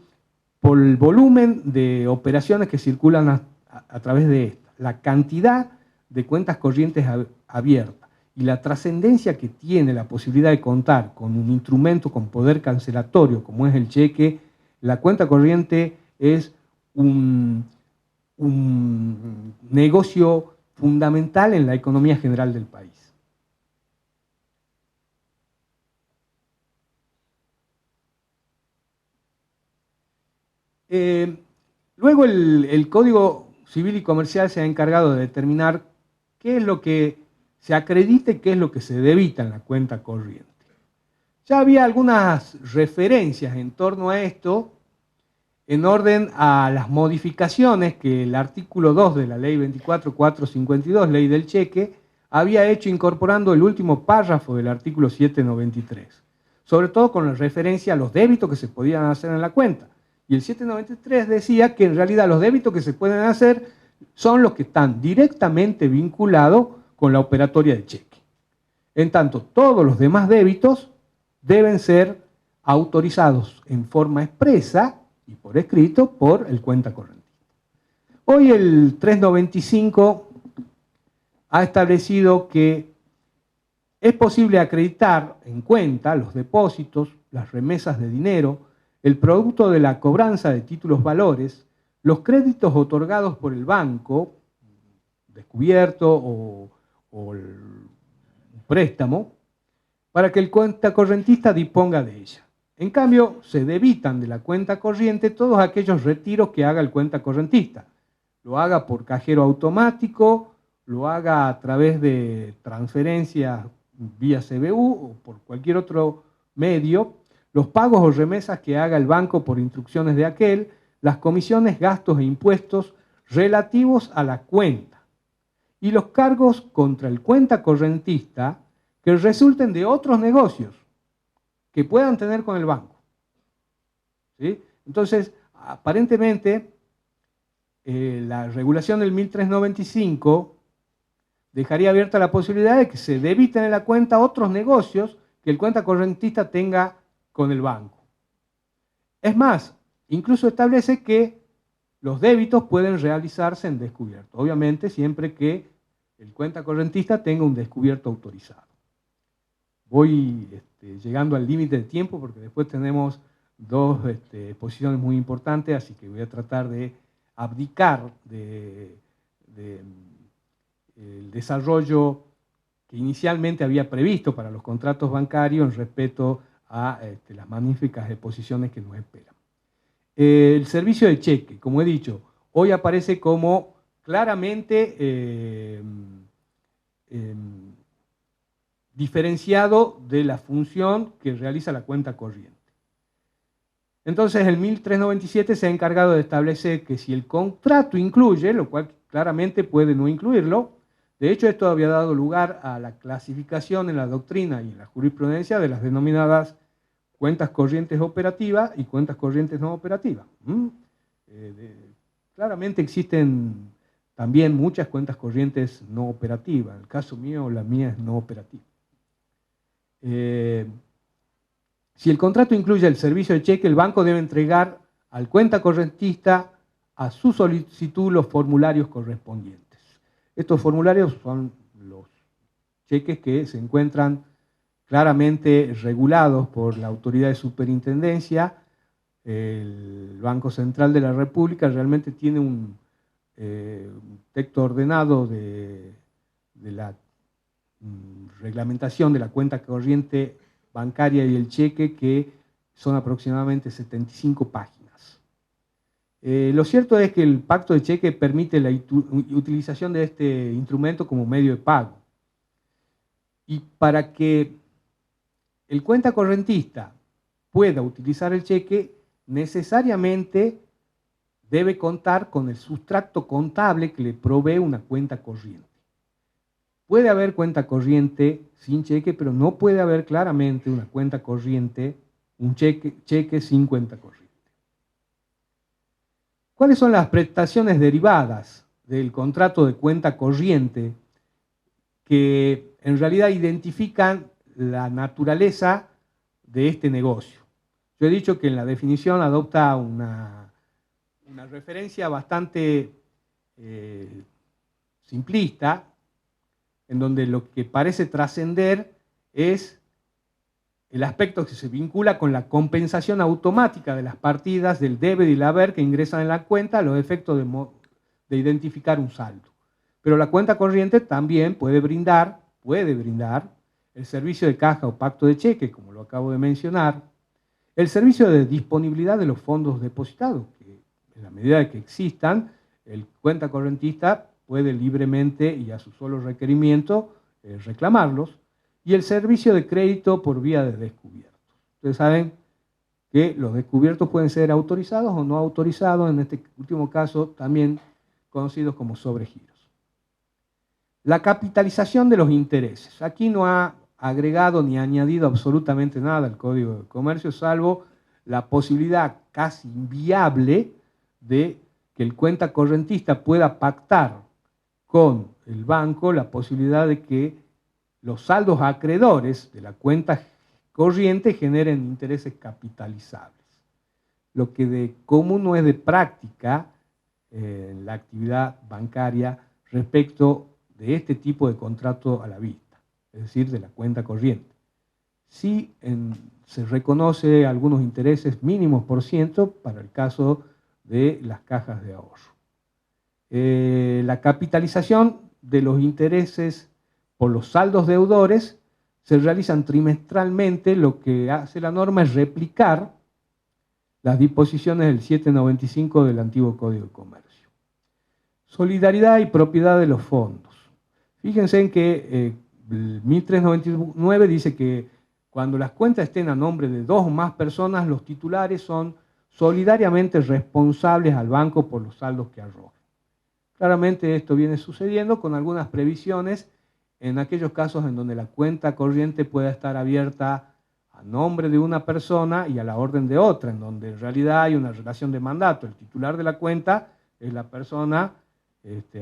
por el volumen de operaciones que circulan a través de esta, la cantidad de cuentas corrientes abiertas y la trascendencia que tiene la posibilidad de contar con un instrumento con poder cancelatorio como es el cheque, la cuenta corriente es un negocio fundamental en la economía general del país. Luego el Código Civil y Comercial se ha encargado de determinar qué es lo que se acredita y qué es lo que se debita en la cuenta corriente. Ya había algunas referencias en torno a esto en orden a las modificaciones que el artículo 2 de la ley 24.452, ley del cheque, había hecho incorporando el último párrafo del artículo 793, sobre todo con referencia a los débitos que se podían hacer en la cuenta. Y el 793 decía que en realidad los débitos que se pueden hacer son los que están directamente vinculados con la operatoria de cheque. En tanto, todos los demás débitos deben ser autorizados en forma expresa y por escrito por el cuenta corriente. Hoy el 395 ha establecido que es posible acreditar en cuenta los depósitos, las remesas de dinero, el producto de la cobranza de títulos valores, los créditos otorgados por el banco, descubierto o el préstamo, para que el cuenta correntista disponga de ella. En cambio, se debitan de la cuenta corriente todos aquellos retiros que haga el cuenta correntista. Lo haga por cajero automático, lo haga a través de transferencias vía CBU o por cualquier otro medio, los pagos o remesas que haga el banco por instrucciones de aquel, las comisiones, gastos e impuestos relativos a la cuenta y los cargos contra el cuenta correntista que resulten de otros negocios que puedan tener con el banco. ¿Sí? Entonces, aparentemente, la regulación del 1395 dejaría abierta la posibilidad de que se debiten en la cuenta otros negocios que el cuenta correntista tenga con el banco. Es más, incluso establece que los débitos pueden realizarse en descubierto, obviamente siempre que el cuenta correntista tenga un descubierto autorizado. Voy llegando al límite de tiempo porque después tenemos dos exposiciones muy importantes, así que voy a tratar de abdicar del desarrollo que inicialmente había previsto para los contratos bancarios en respeto a las magníficas exposiciones que nos esperan. El servicio de cheque, como he dicho, hoy aparece como claramente diferenciado de la función que realiza la cuenta corriente. Entonces, el 1397 se ha encargado de establecer que si el contrato incluye, lo cual claramente puede no incluirlo, de hecho esto había dado lugar a la clasificación en la doctrina y en la jurisprudencia de las denominadas cuentas corrientes operativas y cuentas corrientes no operativas. Claramente existen también muchas cuentas corrientes no operativas. En el caso mío, la mía es no operativa. Si el contrato incluye el servicio de cheque, el banco debe entregar al cuenta correntista a su solicitud los formularios correspondientes. Estos formularios son los cheques que se encuentran claramente regulados por la autoridad de superintendencia. El Banco Central de la República realmente tiene un texto ordenado de la reglamentación de la cuenta corriente bancaria y el cheque, que son aproximadamente 75 páginas. Lo cierto es que el pacto de cheque permite la utilización de este instrumento como medio de pago. Y para que el cuenta correntista pueda utilizar el cheque, necesariamente debe contar con el sustracto contable que le provee una cuenta corriente. Puede haber cuenta corriente sin cheque, pero no puede haber claramente una cuenta corriente, un cheque sin cuenta corriente. ¿Cuáles son las prestaciones derivadas del contrato de cuenta corriente que en realidad identifican la naturaleza de este negocio? Yo he dicho que en la definición adopta una referencia bastante simplista, en donde lo que parece trascender es el aspecto que se vincula con la compensación automática de las partidas del debe y el haber que ingresan en la cuenta a los efectos de identificar un saldo. Pero la cuenta corriente también puede brindar el servicio de caja o pacto de cheque, como lo acabo de mencionar, el servicio de disponibilidad de los fondos depositados, que en la medida de que existan, el cuenta correntista puede libremente y a su solo requerimiento reclamarlos, y el servicio de crédito por vía de descubiertos. Ustedes saben que los descubiertos pueden ser autorizados o no autorizados, en este último caso también conocidos como sobregiros. La capitalización de los intereses. Aquí no ha agregado ni añadido absolutamente nada al Código de Comercio, salvo la posibilidad casi inviable de que el cuenta correntista pueda pactar con el banco la posibilidad de que los saldos acreedores de la cuenta corriente generen intereses capitalizables. Lo que de común no es de práctica en la actividad bancaria respecto de este tipo de contrato a la vista, es decir, de la cuenta corriente. Sí se reconoce algunos intereses mínimos por ciento para el caso de las cajas de ahorro. La capitalización de los intereses por los saldos deudores se realizan trimestralmente. Lo que hace la norma es replicar las disposiciones del 795 del antiguo Código de Comercio. Solidaridad y propiedad de los fondos. Fíjense en que el 1399 dice que cuando las cuentas estén a nombre de dos o más personas, los titulares son solidariamente responsables al banco por los saldos que arrojen. Claramente esto viene sucediendo con algunas previsiones en aquellos casos en donde la cuenta corriente pueda estar abierta a nombre de una persona y a la orden de otra, en donde en realidad hay una relación de mandato. El titular de la cuenta es la persona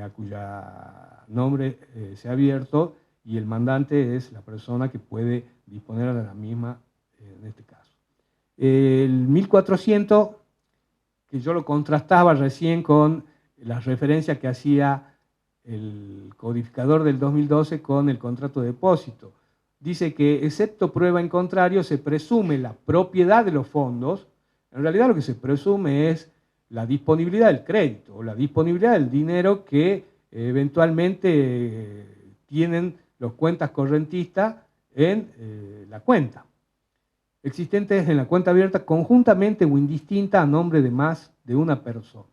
a cuya nombre se ha abierto, y el mandante es la persona que puede disponer de la misma en este caso. El 1400, que yo lo contrastaba recién con las referencias que hacía el codificador del 2012 con el contrato de depósito. Dice que, excepto prueba en contrario, se presume la propiedad de los fondos. En realidad lo que se presume es la disponibilidad del crédito o la disponibilidad del dinero que eventualmente tienen los cuentas correntistas en la cuenta, existentes en la cuenta abierta conjuntamente o indistinta a nombre de más de una persona.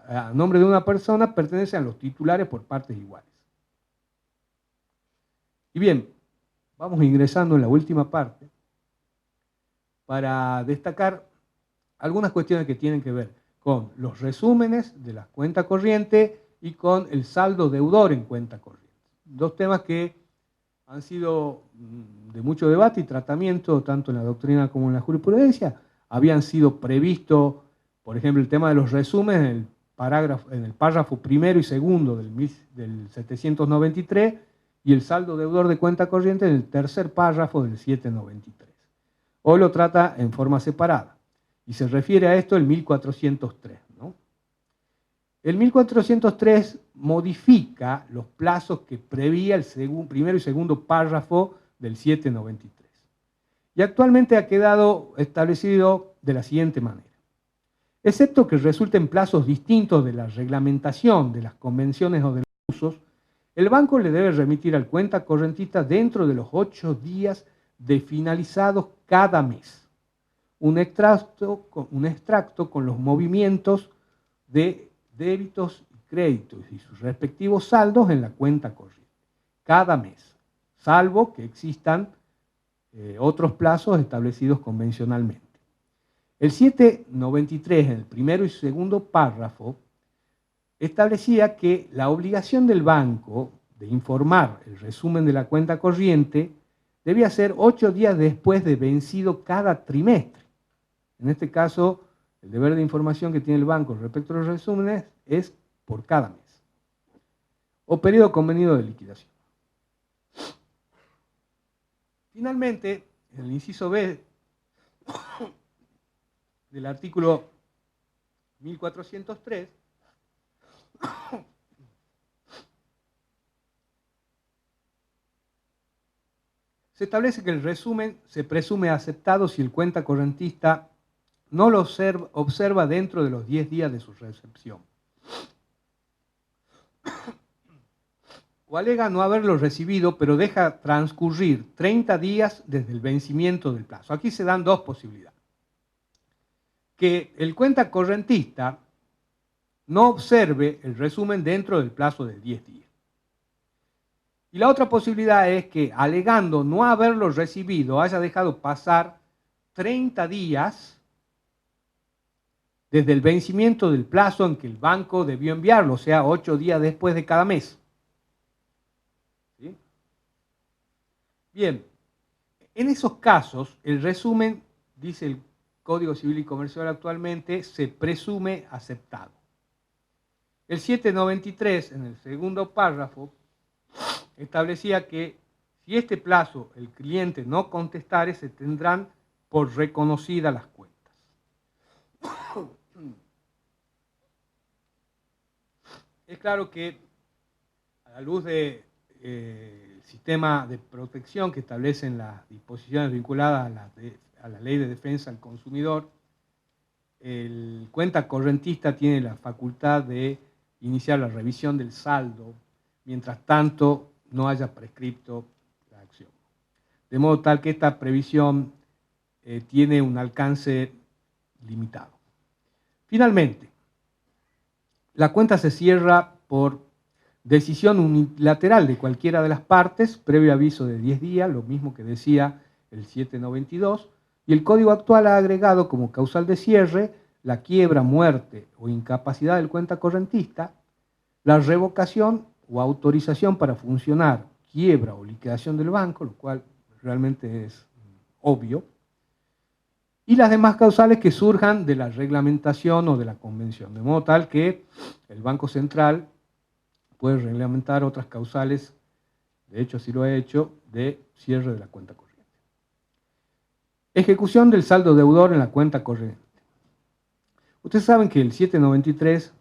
A nombre de una persona pertenecen a los titulares por partes iguales. Y bien, vamos ingresando en la última parte para destacar algunas cuestiones que tienen que ver con los resúmenes de la cuenta corriente y con el saldo deudor en cuenta corriente. Dos temas que han sido de mucho debate y tratamiento, tanto en la doctrina como en la jurisprudencia. Habían sido previstos, por ejemplo, el tema de los resúmenes en el párrafo primero y segundo del 793 y el saldo deudor de cuenta corriente en el tercer párrafo del 793. Hoy lo trata en forma separada y se refiere a esto el 1403, ¿no? El 1403 modifica los plazos que prevía el primero y segundo párrafo del 793. Y actualmente ha quedado establecido de la siguiente manera. Excepto que resulten plazos distintos de la reglamentación de las convenciones o de los usos, el banco le debe remitir al cuenta correntista dentro de los 8 días de finalizados cada mes un extracto con los movimientos de débitos y créditos y sus respectivos saldos en la cuenta corriente, cada mes, salvo que existan otros plazos establecidos convencionalmente. El 793, en el primero y segundo párrafo, establecía que la obligación del banco de informar el resumen de la cuenta corriente debía ser 8 días después de vencido cada trimestre. En este caso, el deber de información que tiene el banco respecto a los resúmenes es por cada mes. O periodo convenido de liquidación. Finalmente, en el inciso B del artículo 1403, se establece que el resumen se presume aceptado si el cuenta correntista no lo observa dentro de los 10 días de su recepción, o alega no haberlo recibido, pero deja transcurrir 30 días desde el vencimiento del plazo. Aquí se dan dos posibilidades. Que el cuenta correntista no observe el resumen dentro del plazo de 10 días. Y la otra posibilidad es que, alegando no haberlo recibido, haya dejado pasar 30 días desde el vencimiento del plazo en que el banco debió enviarlo, o sea, 8 días después de cada mes. ¿Sí? Bien, en esos casos, el resumen, dice el Código Civil y Comercial actualmente, se presume aceptado. El 793, en el segundo párrafo, establecía que si este plazo el cliente no contestare, se tendrán por reconocidas las cuentas. Es claro que a la luz del sistema de protección que establecen las disposiciones vinculadas a la Ley de Defensa al Consumidor, el cuenta correntista tiene la facultad de iniciar la revisión del saldo, mientras tanto no haya prescripto la acción. De modo tal que esta previsión tiene un alcance limitado. Finalmente, la cuenta se cierra por decisión unilateral de cualquiera de las partes, previo aviso de 10 días, lo mismo que decía el 792, y el Código actual ha agregado como causal de cierre la quiebra, muerte o incapacidad del cuenta correntista, la revocación o autorización para funcionar, quiebra o liquidación del banco, lo cual realmente es obvio, y las demás causales que surjan de la reglamentación o de la convención, de modo tal que el Banco Central puede reglamentar otras causales, de hecho así lo ha hecho, de cierre de la cuenta corriente. Ejecución del saldo deudor en la cuenta corriente. Ustedes saben que el 793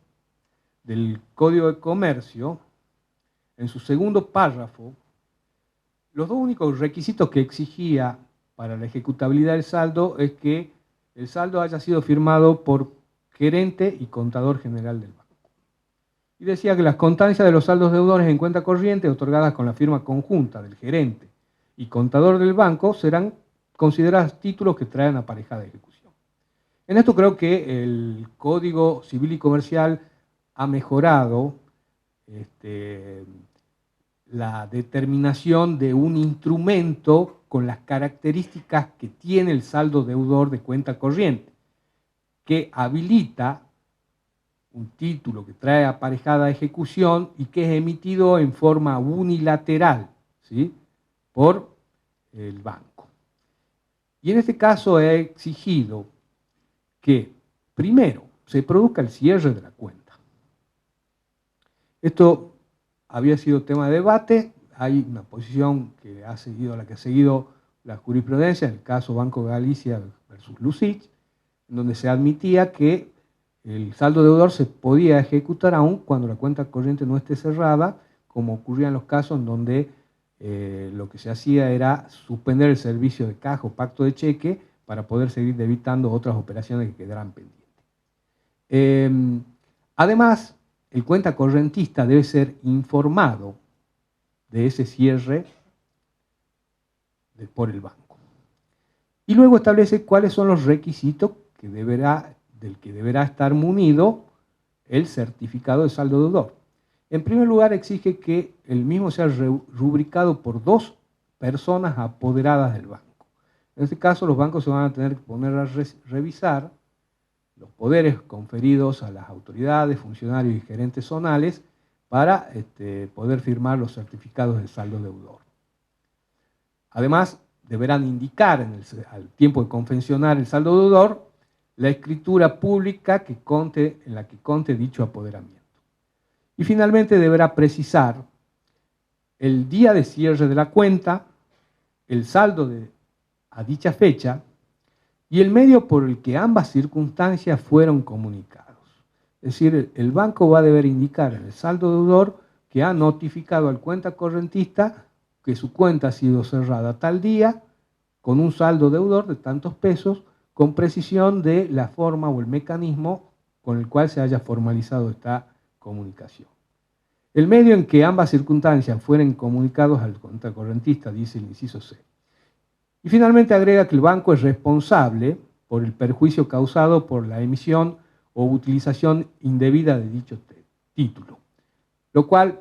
del Código de Comercio, en su segundo párrafo, los dos únicos requisitos que exigía para la ejecutabilidad del saldo es que el saldo haya sido firmado por gerente y contador general del banco. y decía que las constancias de los saldos deudores en cuenta corriente otorgadas con la firma conjunta del gerente y contador del banco serán consideradas títulos que traen aparejada ejecución. En esto creo que el Código Civil y Comercial ha mejorado la determinación de un instrumento con las características que tiene el saldo deudor de cuenta corriente, que habilita un título que trae aparejada ejecución y que es emitido en forma unilateral, ¿sí?, por el banco. Y en este caso he exigido que, primero, se produzca el cierre de la cuenta. Esto había sido tema de debate, hay una posición que ha seguido la jurisprudencia, en el caso Banco Galicia versus Lucich, en donde se admitía que el saldo deudor se podía ejecutar aún cuando la cuenta corriente no esté cerrada, como ocurría en los casos en donde lo que se hacía era suspender el servicio de caja o pacto de cheque para poder seguir debitando otras operaciones que quedaran pendientes. Además, el cuenta correntista debe ser informado de ese cierre por el banco. Y luego establece cuáles son los requisitos del que deberá estar munido el certificado de saldo deudor. En primer lugar, exige que el mismo sea rubricado por 2 personas apoderadas del banco. En este caso, los bancos se van a tener que poner a revisar los poderes conferidos a las autoridades, funcionarios y gerentes zonales para poder firmar los certificados de saldo deudor. Además, deberán indicar al tiempo de confeccionar el saldo deudor la escritura pública en la que conte dicho apoderamiento. Y finalmente deberá precisar el día de cierre de la cuenta, el saldo a dicha fecha y el medio por el que ambas circunstancias fueron comunicados. Es decir, el banco va a deber indicar en el saldo deudor que ha notificado al cuenta correntista que su cuenta ha sido cerrada tal día con un saldo deudor de tantos pesos, con precisión de la forma o el mecanismo con el cual se haya formalizado esta comunicación. El medio en que ambas circunstancias fueren comunicados al cuenta correntista, dice el inciso C. Y finalmente agrega que el banco es responsable por el perjuicio causado por la emisión o utilización indebida de dicho título, lo cual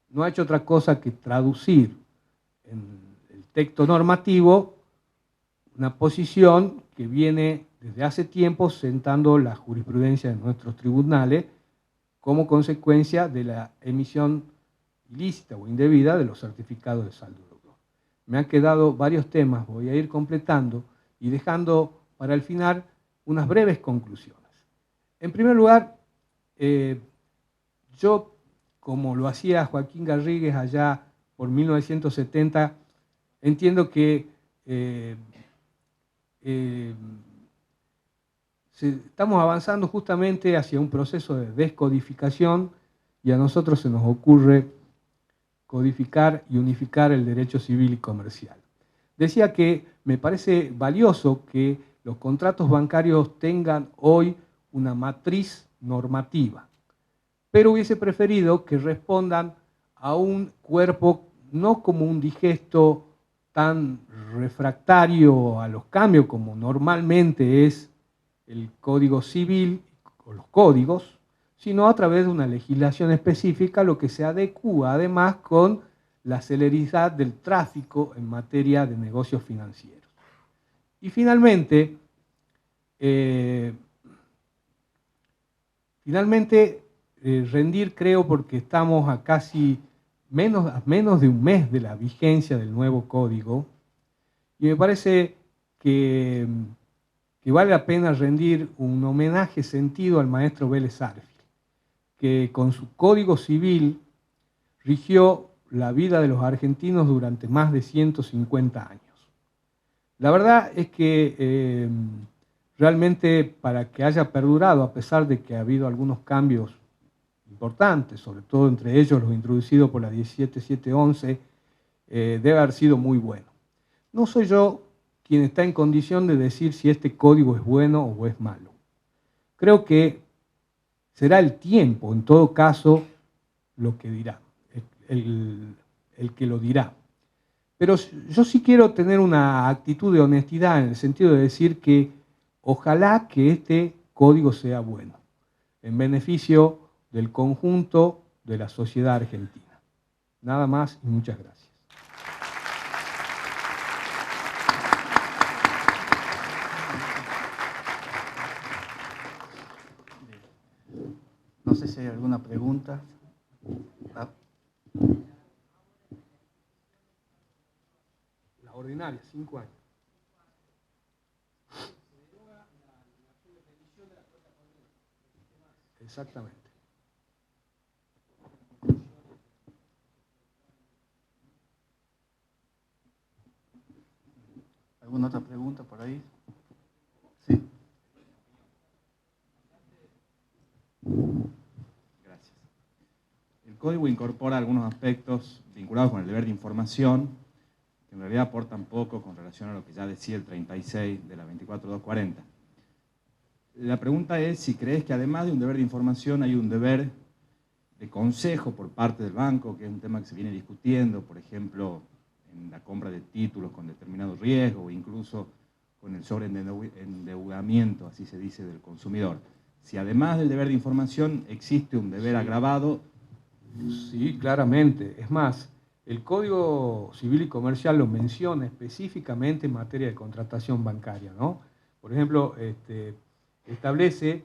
no ha hecho otra cosa que traducir en el texto normativo una posición que viene desde hace tiempo sentando la jurisprudencia de nuestros tribunales como consecuencia de la emisión ilícita o indebida de los certificados de saldo deudor. Me han quedado varios temas, voy a ir completando y dejando para el final unas breves conclusiones. En primer lugar, yo, como lo hacía Joaquín Garrigues allá por 1970, entiendo que estamos avanzando justamente hacia un proceso de descodificación y a nosotros se nos ocurre codificar y unificar el derecho civil y comercial. Decía que me parece valioso que los contratos bancarios tengan hoy una matriz normativa, pero hubiese preferido que respondan a un cuerpo no como un digesto tan refractario a los cambios como normalmente es el Código Civil o los códigos, sino a través de una legislación específica, lo que se adecúa además con la celeridad del tráfico en materia de negocios financieros. Y finalmente, rendir creo porque estamos a casi menos de un mes de la vigencia del nuevo código y me parece que vale la pena rendir un homenaje sentido al maestro Vélez Arfield, que con su Código Civil rigió la vida de los argentinos durante más de 150 años. La verdad es que realmente para que haya perdurado, a pesar de que ha habido algunos cambios importantes, sobre todo entre ellos los introducidos por la 17711, debe haber sido muy bueno. No soy yo quien está en condición de decir si este código es bueno o es malo. Creo que será el tiempo, en todo caso, lo que dirá, el que lo dirá. Pero yo sí quiero tener una actitud de honestidad en el sentido de decir que ojalá que este código sea bueno, en beneficio del conjunto de la sociedad argentina. Nada más y muchas gracias. No sé si hay alguna pregunta. La ordinaria, 5 años. Exactamente. ¿Alguna otra pregunta por ahí? Sí. Gracias. El código incorpora algunos aspectos vinculados con el deber de información, que en realidad aportan poco con relación a lo que ya decía el 36 de la 24240. La pregunta es si crees que además de un deber de información hay un deber de consejo por parte del banco, que es un tema que se viene discutiendo, por ejemplo, en la compra de títulos con determinado riesgo o incluso con el sobreendeudamiento, así se dice, del consumidor. Si además del deber de información existe un deber agravado. Sí, claramente. Es más, el Código Civil y Comercial lo menciona específicamente en materia de contratación bancaria, ¿no? Por ejemplo, establece,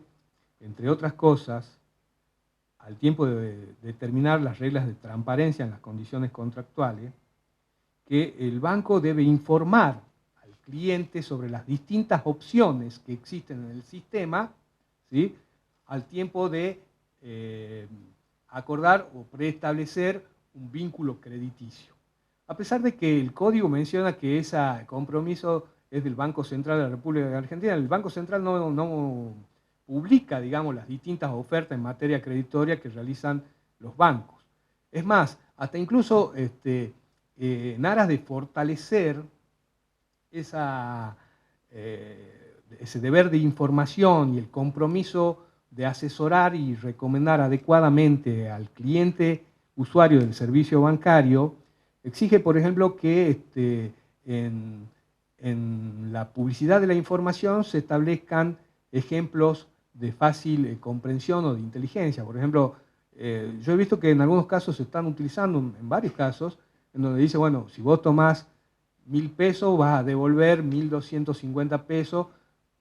entre otras cosas, al tiempo de determinar las reglas de transparencia en las condiciones contractuales, que el banco debe informar al cliente sobre las distintas opciones que existen en el sistema, ¿sí?, al tiempo de acordar o preestablecer un vínculo crediticio. A pesar de que el código menciona que ese compromiso es del Banco Central de la República de Argentina, el Banco Central no publica, digamos, las distintas ofertas en materia creditoria que realizan los bancos. Es más, hasta incluso en aras de fortalecer ese deber de información y el compromiso de asesorar y recomendar adecuadamente al cliente usuario del servicio bancario, exige, por ejemplo, que en la publicidad de la información se establezcan ejemplos de fácil comprensión o de inteligencia. Por ejemplo, yo he visto que en algunos casos se están utilizando, en varios casos, en donde dice, bueno, si vos tomás 1.000 pesos, vas a devolver 1.250 pesos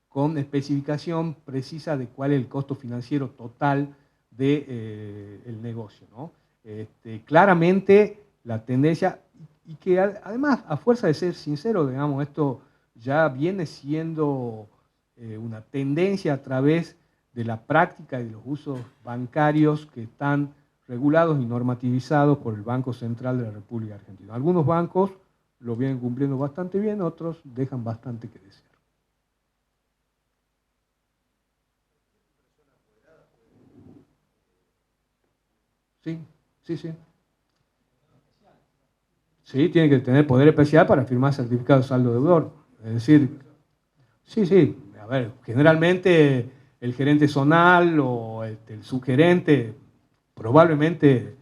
con especificación precisa de cuál es el costo financiero total del negocio, ¿no? Claramente la tendencia, y que además, a fuerza de ser sincero, digamos, esto ya viene siendo una tendencia a través de la práctica y de los usos bancarios que están regulados y normativizados por el Banco Central de la República Argentina. Algunos bancos lo vienen cumpliendo bastante bien, otros dejan bastante que desear. Sí, sí, sí. Sí, tiene que tener poder especial para firmar certificado de saldo deudor. Es decir, sí, sí, a ver, generalmente el gerente zonal o el subgerente, probablemente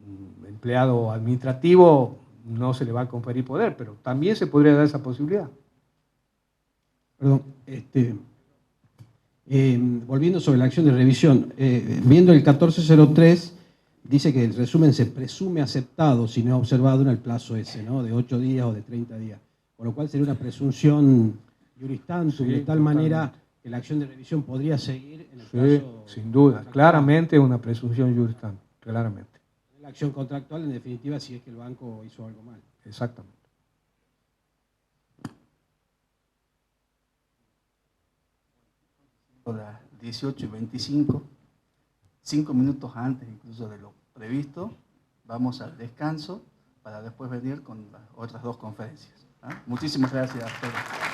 un empleado administrativo no se le va a conferir poder, pero también se podría dar esa posibilidad. Perdón, volviendo sobre la acción de revisión, viendo el 1403, dice que el resumen se presume aceptado si no es observado en el plazo ese, ¿no?, de 8 días o de 30 días. Con lo cual sería una presunción juris tantum, Sí, de tal totalmente. manera que la acción de revisión podría seguir en el Sí, plazo sin duda, contractual. claramente una presunción juris tantum, claramente. La acción contractual, en definitiva, si es que el banco hizo algo mal. Exactamente. Las 18:25, 5 minutos antes incluso de lo previsto, vamos al descanso para después venir con las otras dos conferencias. Muchísimas gracias a todos.